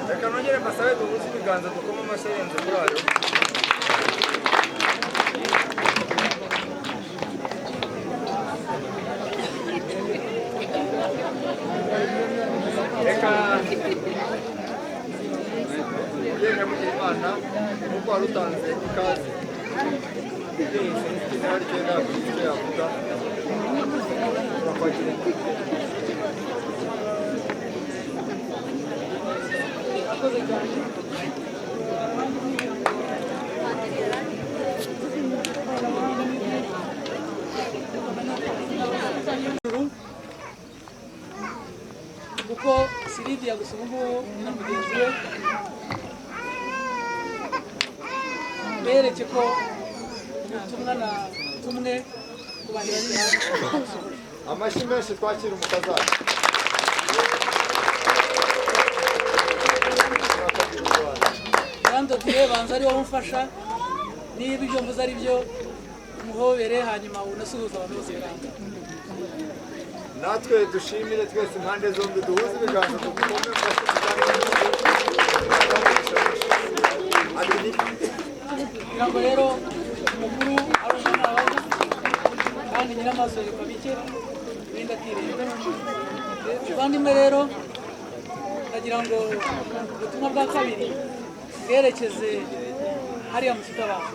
reka nongere mbasabe duhuze ibiganza dukoma amashyi arenze kuri ayo reka ugende mugira Imana nk'uko wari utanze ikaze hari icyenda yakugira icyo yavuga turakwakira kuko si Lydia gusa ubu ngubu na mugenzi we bereke ko ubutumwa na tumwe kubahiriza amashyi menshi twakira umukazana Dieu banza ari wowe umfasha niba ibyo mvuze ari byo umuhobere hanyuma unasuhuza abantu bose biranga. natwe dushimire twese impande zombi duhuze ibiganza dukomere kugira ngo rero umukuru ari umwana wawe kandi nyiramaso yereka bike birinda akirinda. Bavandimwe rero ndagira ngo ubutumwa bwa kabiri bwerekeze hariya mu kitabaho.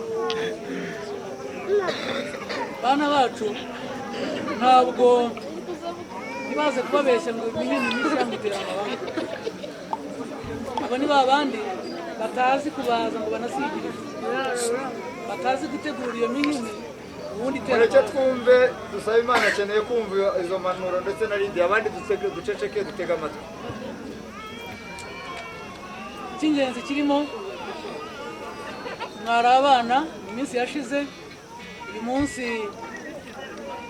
Bana bacu ntabwo ntibaze kubabeshya ngo imihini myinshi cyangwa itera amabanga. Abo ni ba bandi batazi kubaza ngo banasigire, batazi gutegura iyo mihini ubundi itera mureke twumve dusaba Imana akeneye kumva izo mpanuro ndetse n'arindi abandi duceceke dutega amatwi. icy'ingenzi kirimo mwari abana mu minsi yashize, uyu munsi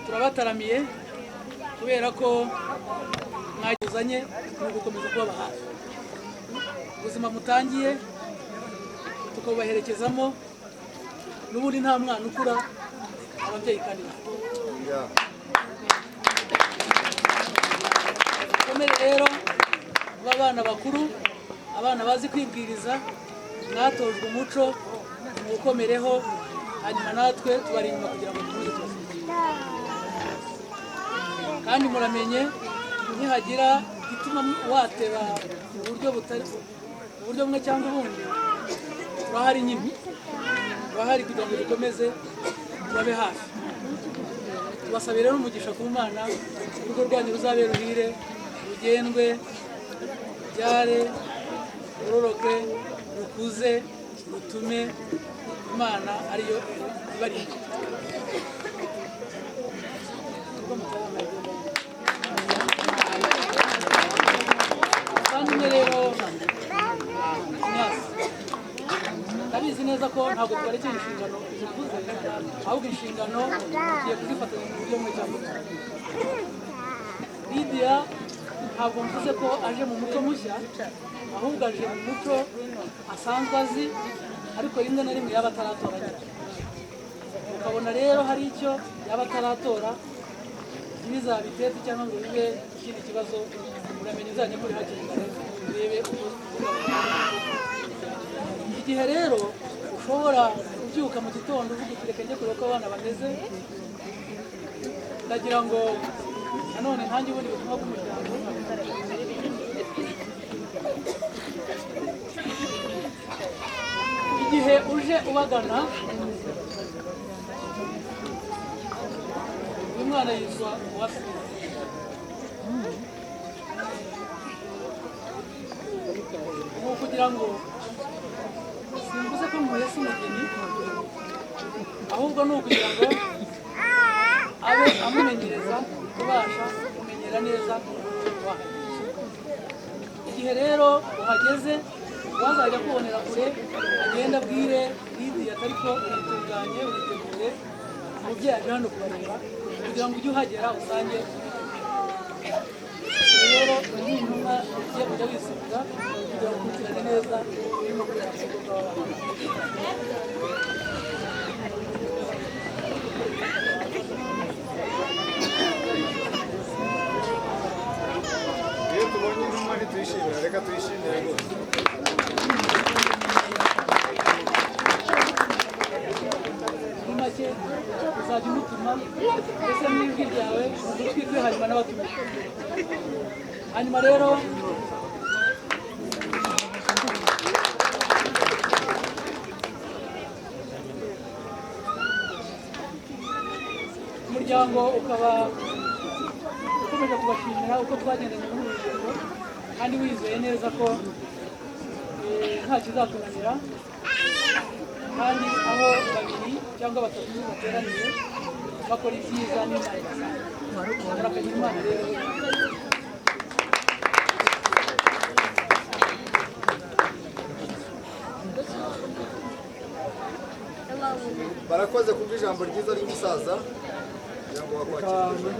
turabataramiye kubera ko mwaguzanye ni ugukomeza kubaba hafi. Ubuzima mutangiye tukabubaherekezamo, n'ubundi nta mwana ukura ababyeyi kandi dukomere rero kuba abana bakuru, abana bazi kwibwiriza, mwatojwe umuco muwukomereho, hanyuma natwe tubari inyuma kugira ngo dukomeze tubashyigikire. Kandi muramenye nihagira igituma wateba uburyo bumwe cyangwa ubundi, turahari nyine, turahari kugira ngo dukomeze tubabe hafi. Tubasabire rero umugisha ku Mana, urugo rwanyu ruzabe ruhire, rugendwe, rubyare, ruroroke, rukuze, rutume Imana ariyo ibarinda. Kandi rero ndabizi neza ko ntabwo twarekeye inshingano zikuze, ahubwo inshingano tugiye kuzifatanya mu buryo bumwe cyangwa ubundi. Lydia ntabwo mvuze ko aje mu muco mushya, ahubwo aje mu muco asanzwe azi, ariko rimwe na rimwe yaba ataratora nyine. Ukabona rero hari icyo yaba ataratora, ntibizabitete cyangwa ngo bibe ikindi kibazo, uramenye uzajya kuri hakiri kare urebe igihe rero ushobora kubyuka mu gitondo uvuga uti reka njye kureba uko abana bameze. Ndagira ngo nanone ntange ubundi butumwa bw'umuryango. Igihe uje ubagana, uyu mwana yitwa Uwase. Ubu kugira ngo simvuze ko muhese umugeni, ahubwo ni ukugira ngo abe amumenyereza kubasha kumenyera neza igihe rero uhageze wazajya kubonera kure, agenda abwire Lydia atari ko uritunganye uritegure, umubyeyi aje hano kubareba kugira ngo ujye uhagera usange rero iyi ntumwa ugiye kujya wisubiza kugira ngo ukurikirane neza urimo kureba ku rugo rw'abana. Iyo tubonye intumwa ntituyishimira, reka tuyishimire rwose. Muri make uzajya umutuma ndetse n'ijwi ryawe ugutwi kwe, hanyuma n'abatumire. Hanyuma rero umuryango ukaba ukomeje kubashimira uko twagendanye muri uru rugendo, kandi wizeye neza ko nta kizatunanira, kandi aho babiri cyangwa batatu bateraniye bakora ibyiza n'Imana ibasanga. Murakagira Imana rero. Barakoze kumva ijambo ryiza ry'umusaza kugira ngo bakwakire.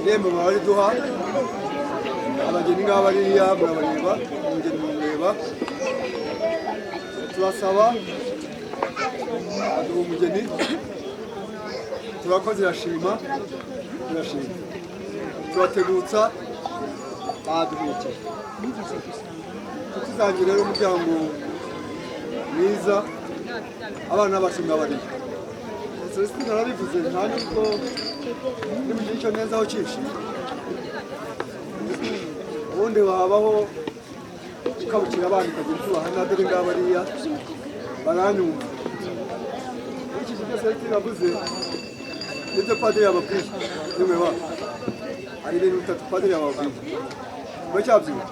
irembo barariduha abageni ngaba bariya murabareba umugeni mureba turasaba aduha umugeni turakoze irashima turategutsa baduhekeye tuzange rero umuryango mwiza abana bacu ngabariye Celestine arabivuze nta nubwo nimugira icyo neza aho cyinshi ubundi wabaho ukabukira abana ukagira icyo ubahana dore ngabariya baranyumva iki kintu Celestine avuze nibyo padiri yababwiye nimwe ba hari ibintu bitatu padiri yababwiye mwe cyabyumva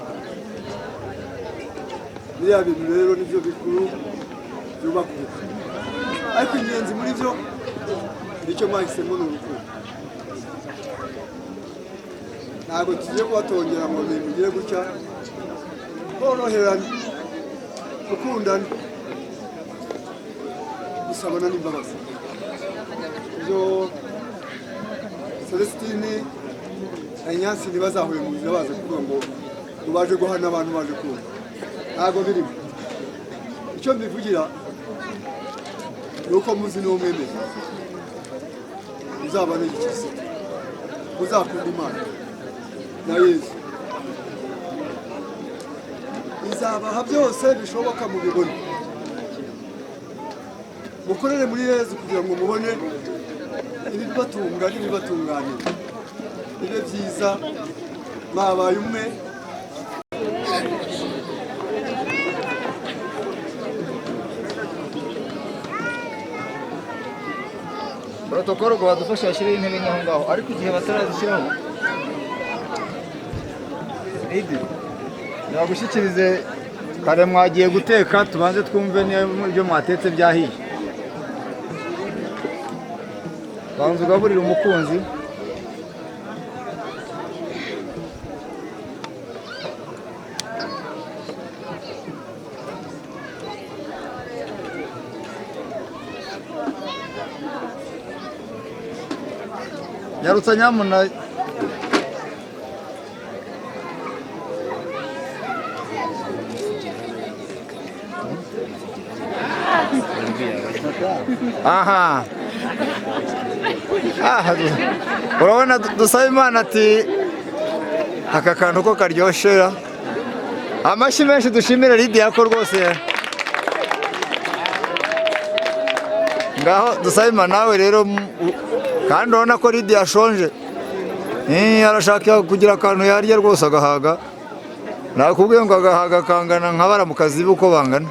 biriya bintu rero nibyo bikuru byubaka ubukwe ariko ingenzi muri byo nicyo mwahisemo ni urukundo ntabwo tugiye kubatongera ngo bimugire gutya koroherana gukundana gusabana n'imbabazi ibyo Celestine na Ignace ntibazahure mu nzira baza kuvuga ngo baje guhana abantu baje kumva ntabwo birimo icyo mbivugira ni uko muzi n'umwemeye uzaba n'igikiza uzakunda Imana na Yesu izabaha byose bishoboka mu bibone mukorere muri Yesu kugira ngo mubone ibibatunga n'ibibatunganira bibe byiza mwabaye umwe protokolo ngo badufashe bashyiriho intebe nk'aho ngaho ariko igihe batarazishyiraho idi nagushyikirize kare mwagiye guteka tubanze twumve niba ibyo mwatetse byahiye banza ugaburire umukunzi nyarutsa nyamuna aha urabona dusaba Imana ati aka kantu ko karyoshera amashyi menshi dushimira Lydia ko rwose ngaho dusaba Imana nawe rero kandi urabona ko Lydia ashonje arashaka kugira akantu yarya rwose agahaga nakubwiye ngo agahaga kangana nk'abara mu kazi uko bangana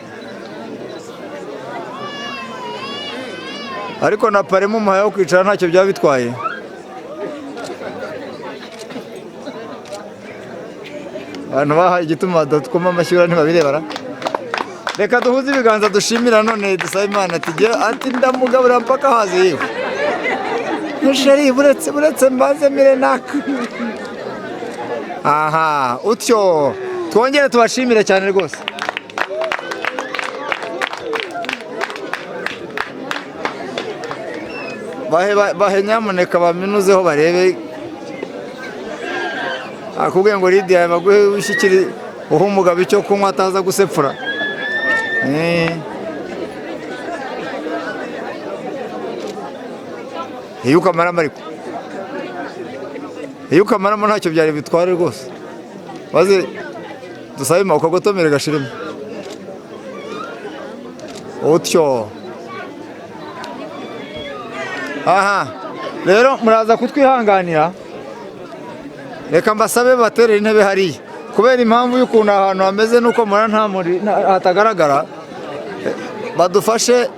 ariko na paremo umuhaye wo kwicara ntacyo byaba bitwaye abantu bahaye igituma badatwoma amashyura ntibabirebara reka duhuze ibiganza dushimira none dusaba Imana ati ndamugaburira mpaka haze yewe ntusheri buretse mbanze mire naka aha utyo twongere tubashimire cyane rwose bahe nyamuneka baminuzeho barebe akubwiye ngo Lydia baguhe ushyikiri uha umugabo icyo kunywa ataza gusepfura iyo ukamaramo ariko iyo ukamaramo ntacyo byari bitware rwose maze dusabe ukagotomere gashiremo utyo aha rero muraza kutwihanganira reka mbasabe baterera intebe hariya kubera impamvu y'ukuntu ahantu hameze nuko mura hatagaragara badufashe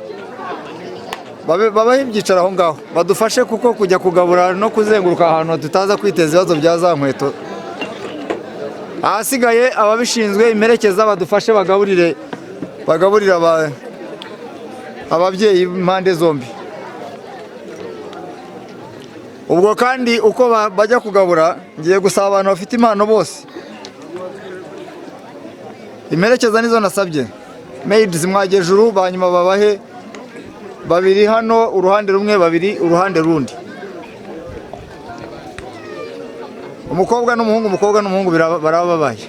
babaho ibyicaro aho ngaho badufashe kuko kujya kugabura no kuzenguruka ahantu tutaza kwiteza ibibazo bya za nkweto ahasigaye ababishinzwe imperekeza badufashe bagaburire ababyeyi impande zombi ubwo kandi uko bajya kugabura ngiye gusaba abantu bafite impano bose imperekeza nizo nasabye maids mwagejuru banyuma babahe babiri hano uruhande rumwe babiri uruhande rundi umukobwa n'umuhungu barababaye.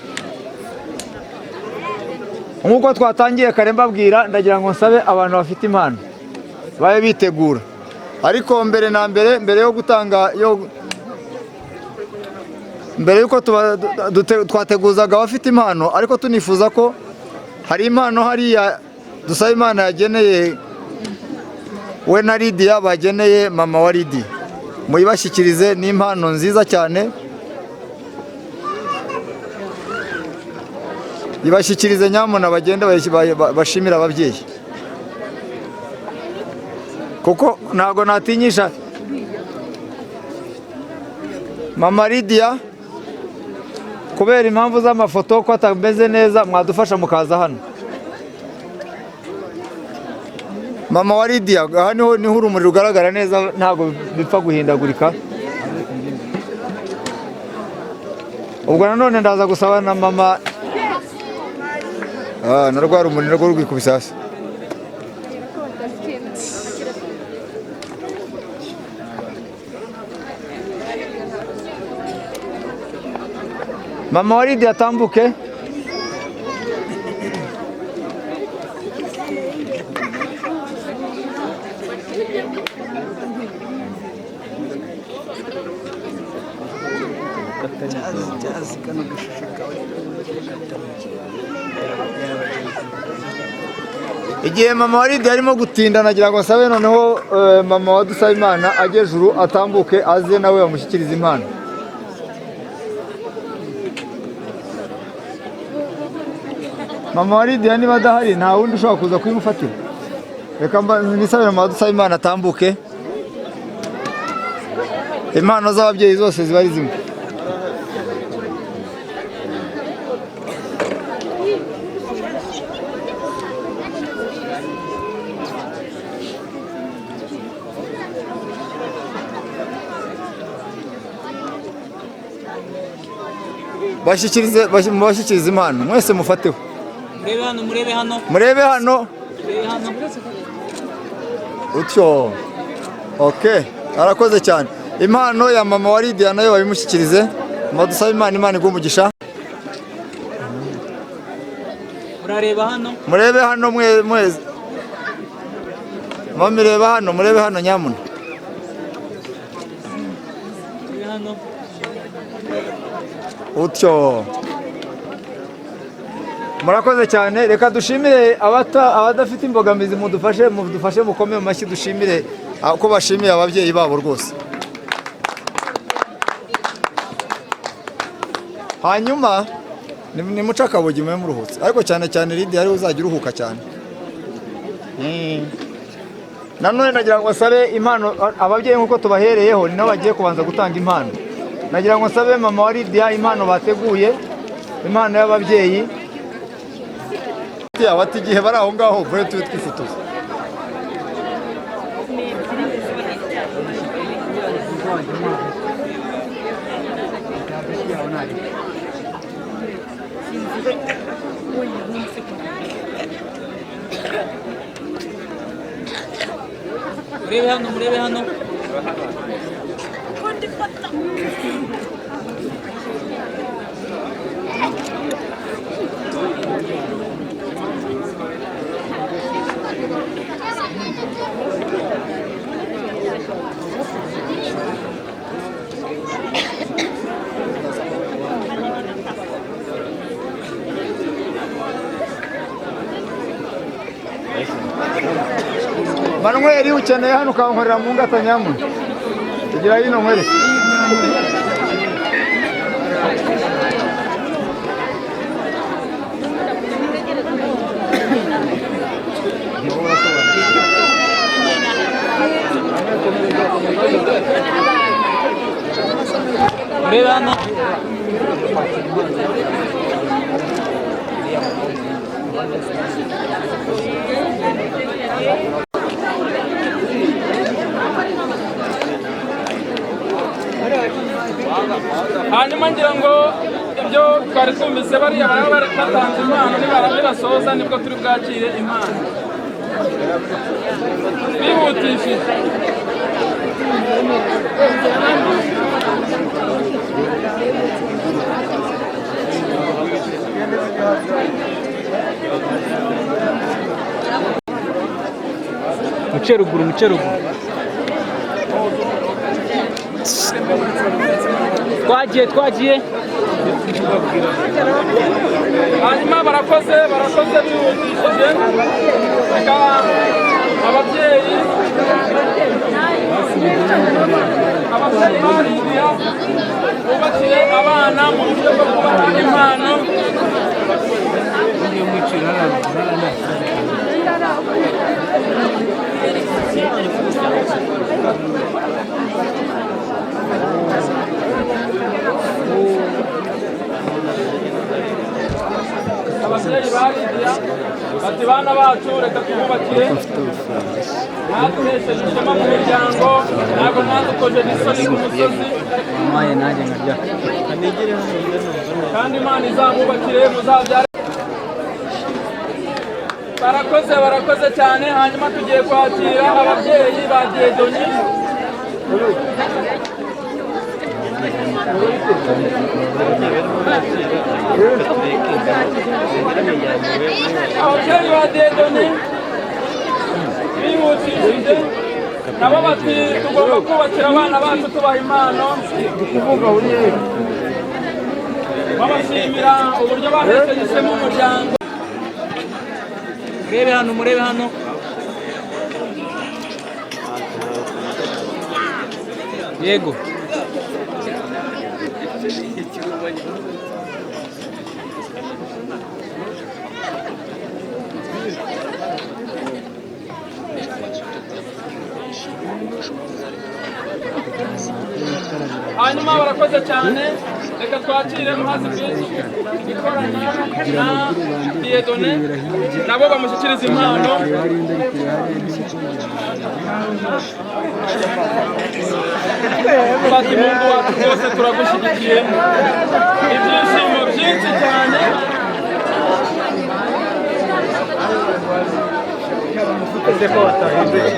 Nk'uko twatangiye kare mbabwira, ndagira ngo nsabe abantu bafite impano babe bitegura, ariko mbere yo gutanga mbere yuko twateguzaga abafite impano, ariko tunifuza ko hari impano hariya dusaba Imana yageneye we na Lydia, bageneye mama wa Lydia, muyibashyikirize. Ni impano nziza cyane, ibashyikirize nyamuna, bagende bashimira ababyeyi, kuko ntago natinyisha mama Lydia kubera impamvu z'amafoto ko atameze neza. Mwadufasha mukaza hano. Mama wa Lydia, aha niho urumuri rugaragara neza, ntago bipfa guhindagurika. Ubwo nanone ndaza gusaba na mama na rwa rumuri narwo rwikubise hasi. Mama wa Lydia atambuke. Igihe mama wa Lydia arimo gutinda, nagira ngo nsabe noneho mama wa Dusabimana ajye juru, atambuke aze nawe bamushyikiriza impano. Mama wa Lydia niba adahari, nta wundi ushobora kuza kuyimufatira. Reka nisabire mama wa Dusabimana atambuke. Impano z'ababyeyi zose ziba ari zimwe. Bashyikirize impano, mwese mufateho. Murebe hano. Utyo. Okay, arakoze cyane. Impano ya mama wa Lydia nayo babimushyikirize. Dusaba Imana igumugisha. Murebe hano mwese. Murebe hano nyamuna. Utyo. Murakoze cyane. Reka dushimire abadafite imbogamizi, mudufashe mukome mu mashyi, dushimire ko bashimiye ababyeyi babo rwose. Hanyuma nimuca akabogi mwe muruhutse, ariko cyane Lydia ariwe uzajya uruhuka cyane. Nanone nagira ngo nsabe impano ababyeyi nk'uko tubahereyeho, ni nabo bagiye kubanza gutanga impano. Nagira ngo nsabe mama wa Lydia impano bateguye, impano y'ababyeyi. Bati igihe bari aho ngaho vure tube twifotoza. Murebe hano. Manuel, ukeneye hano ukankorera mu ngata nyamuna. Tugira hino nkwereke. Murebe hano. hanyuma ngira ngo ibyo twari twumvise bariya baba batanze impano nibarasoza nibwo turi bwakire impano bihutishije. muce ruguru twagiye hanyuma barakoze bihutishije reka ababyeyi bariya bubakiye abana mu buryo bwo kubaha impano ababyeyi bariya bati bana bacu reka tububakire mwatuhesheje ishema mu miryango ntabwo mwadukoje n'isoni ku musozi kandi Imana izamubakire muzabyare barakoze cyane hanyuma tugiye kwakira ababyeyi ba Dieudonné ababyeyi ba Dieudonné bihutishije nabo bati tugomba kubakira abana bacu tubaha impano babashimira uburyo bahesheje mu muryango. murebe hano yego hanyuma barakoze cyane reka twakire muhazi bwinshi ikorana na Dieudonné nabo bamushyikiriza impano bati mungu wacu rwose turagushyigikiye ibyishimo byinshi cyane ese ko watahinduye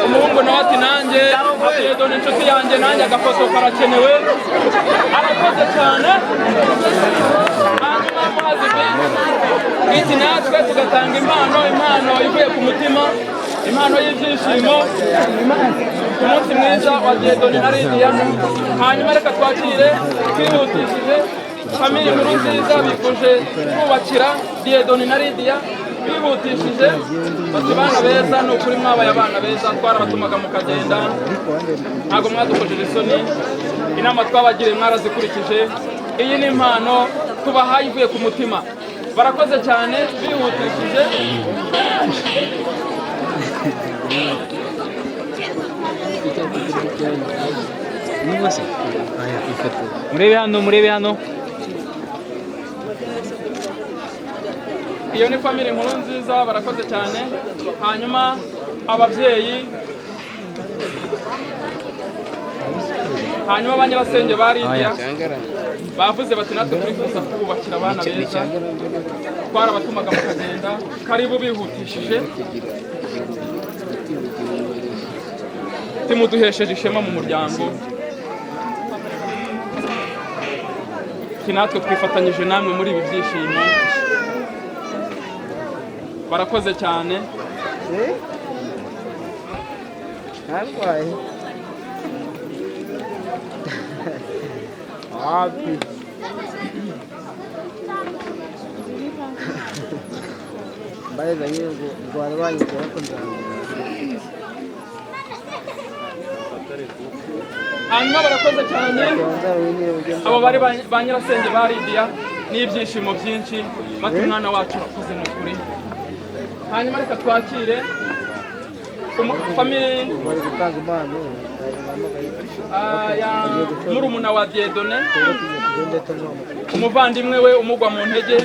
umuhungu nawe ati nanjye Dieudonné inshuti yanjye nanjye agafoto karakenewe arakoze cyane hanyuma muhazi bwinshi natwe tugatanga impano ivuye ku mutima impano y'ibyishimo umunsi mwiza wa Dieudonné na Lydia hanyuma reka twakire twihutishije famille nkuru nziza bifuje kubakira Dieudonné na Lydia bihutishije bati bana beza ni ukuri mwabaye abana beza twarabatumaga mukagenda ntabwo mwadukojeje isoni inama twabagiriye mwarazikurikije iyi ni impano tubahaye ivuye ku mutima barakoze cyane bihutishije murebe hano iyo ni famille nkuru nziza barakoze cyane hanyuma ababyeyi hanyuma abanyabasenge ba Lydia bavuze bati natwe turifuza kubakira abana beza twarabatumaga mukagenda karibu bihutishije timuduhesheje ishema mu muryango natwe twifatanyije namwe muri ibi byishimo barakoze cyane hanyuma barakoze cyane abo bari ba nyirasenge ba Lydia n'ibyishimo byinshi bati umwana wacu urakoze ni ukuri hanyuma reka twakire famille murumuna wa Dieudonné umuvandimwe we umugwa mu ntege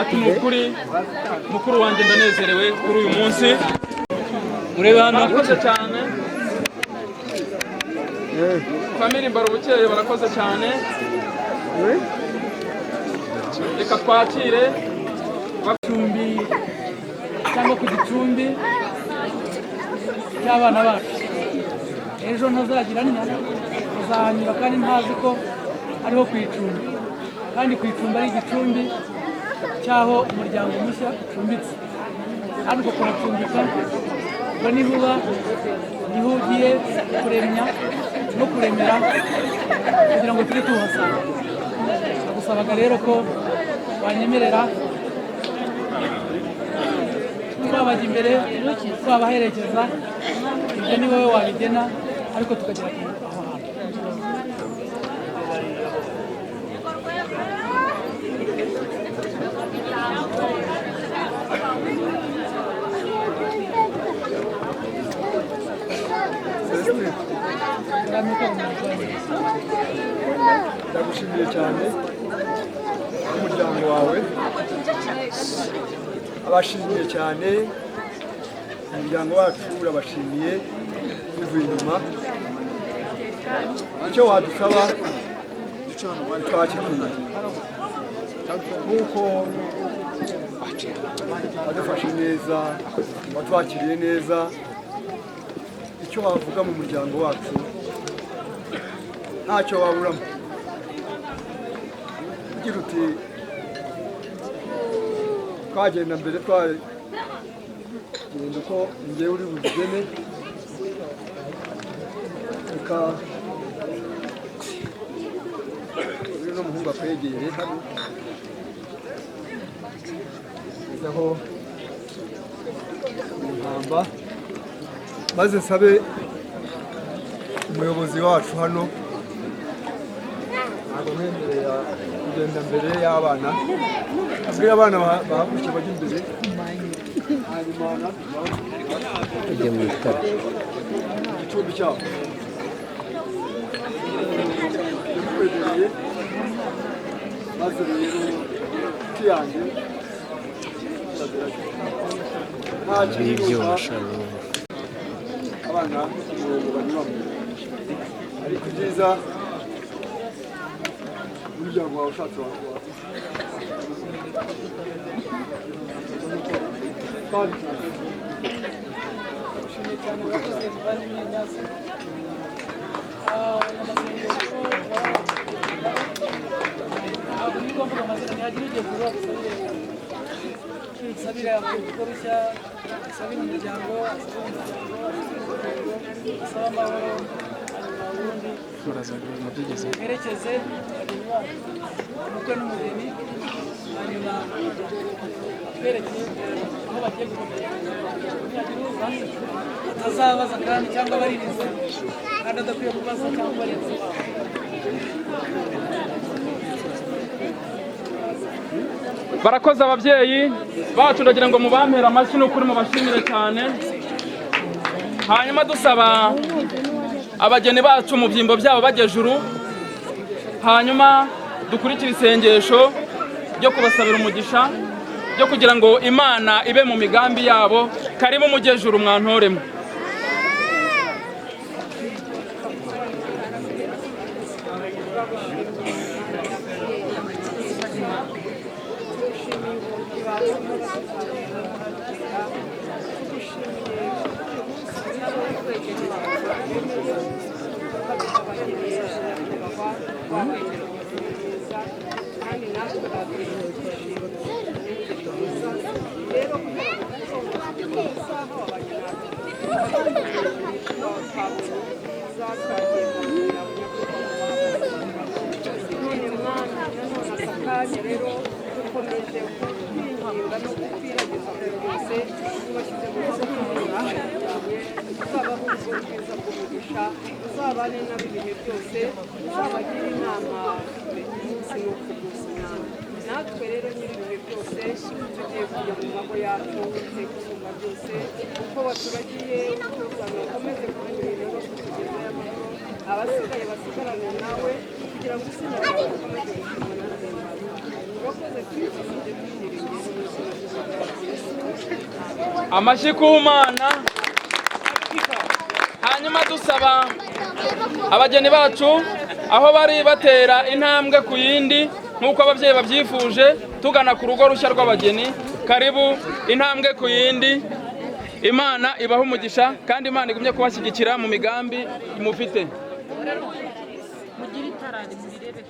ati ni ukuri mukuru wanjye ndanezerewe kuri uyu munsi murebe hano barakoze cyane famille Mbarubukeye barakoze cyane reka twakire bacumbi cyangwa ku gicumbi cy'abana bacu. Ejo ntazagira azahanyura kandi ntazi ko ariho ku icumbi, kandi ku icumbi ari igicumbi cy'aho umuryango mushya ucumbitse. Hano uko kuhacumbika ngo nihuba niho ugiye kuremya no kuremera kugira ngo tujye tuhasanga. Nagusabaga rero ko wanyemerera twabajya imbere twabaherekeza, ibyo ni wowe wabigena, ariko tukagera aho hantu. Ndagushimiye cyane n'umuryango wawe, abashimiye cyane umuryango wacu, urabashimiye bivuye inyuma. Icyo wadusaba twakikwiye, nk'uko wadufashe neza, watwakiriye neza. Icyo wavuga mu muryango wacu ntacyo waburamo. Ugira uti twagenda mbere, twagenda uko njyewe uri bugene, reka uyu n'umuhungu akwegere hano aho impamba, maze nsabe umuyobozi wacu hano ntabwo mwemerera kugenda mbere y'abana, abwira abana bahaguruke bajya imbere, hanyuma ujye mu bitaro igicumbi cyabo kwegereye. Maze rero inshuti yanjye nta kintu abana umurongo banyuramo, ariko byiza umuryango wawe ushatse wakora sabira kurushya sabira umuryango asaba amahoro herekeze umukwe n'umugeni, hanyuma atwerekeye aho bagiye gukomeza atazabaza kandi cyangwa abaririza kandi adakwiye kubaza cyangwa abaririza. Barakoze ababyeyi bacu, ndagira ngo mubampere amashyi n'ukuri mubashimire cyane. Hanyuma dusaba abageni bacu mu byimbo byabo bagejuru, hanyuma dukurikira isengesho ryo kubasabira umugisha, ryo kugira ngo Imana ibe mu migambi yabo. Karibu mugejuru mwantoremo. uzabane nabo ibihe byose, uzabagira inama buri munsi no kugusana. Natwe rero nyiri ibihe byose tugiye kujya mu mago yacu gusumba byose, uko waturagiye utuzana ukomeze kuturinda no kutugezayo amahoro, abasigaye basigarane nawe kugira ngo izina ryawe rikomeze gushimwa na nzima. Urakoze twifashije twiringiye amashyi ku Mana. Hanyuma dusaba abageni bacu aho bari batera intambwe ku yindi, nk'uko ababyeyi babyifuje tugana ku rugo rushya rw'abageni. Karibu intambwe ku yindi. Imana ibaha umugisha kandi Imana igumye kubashyigikira mu migambi mufite. Mugire itarari murirebe.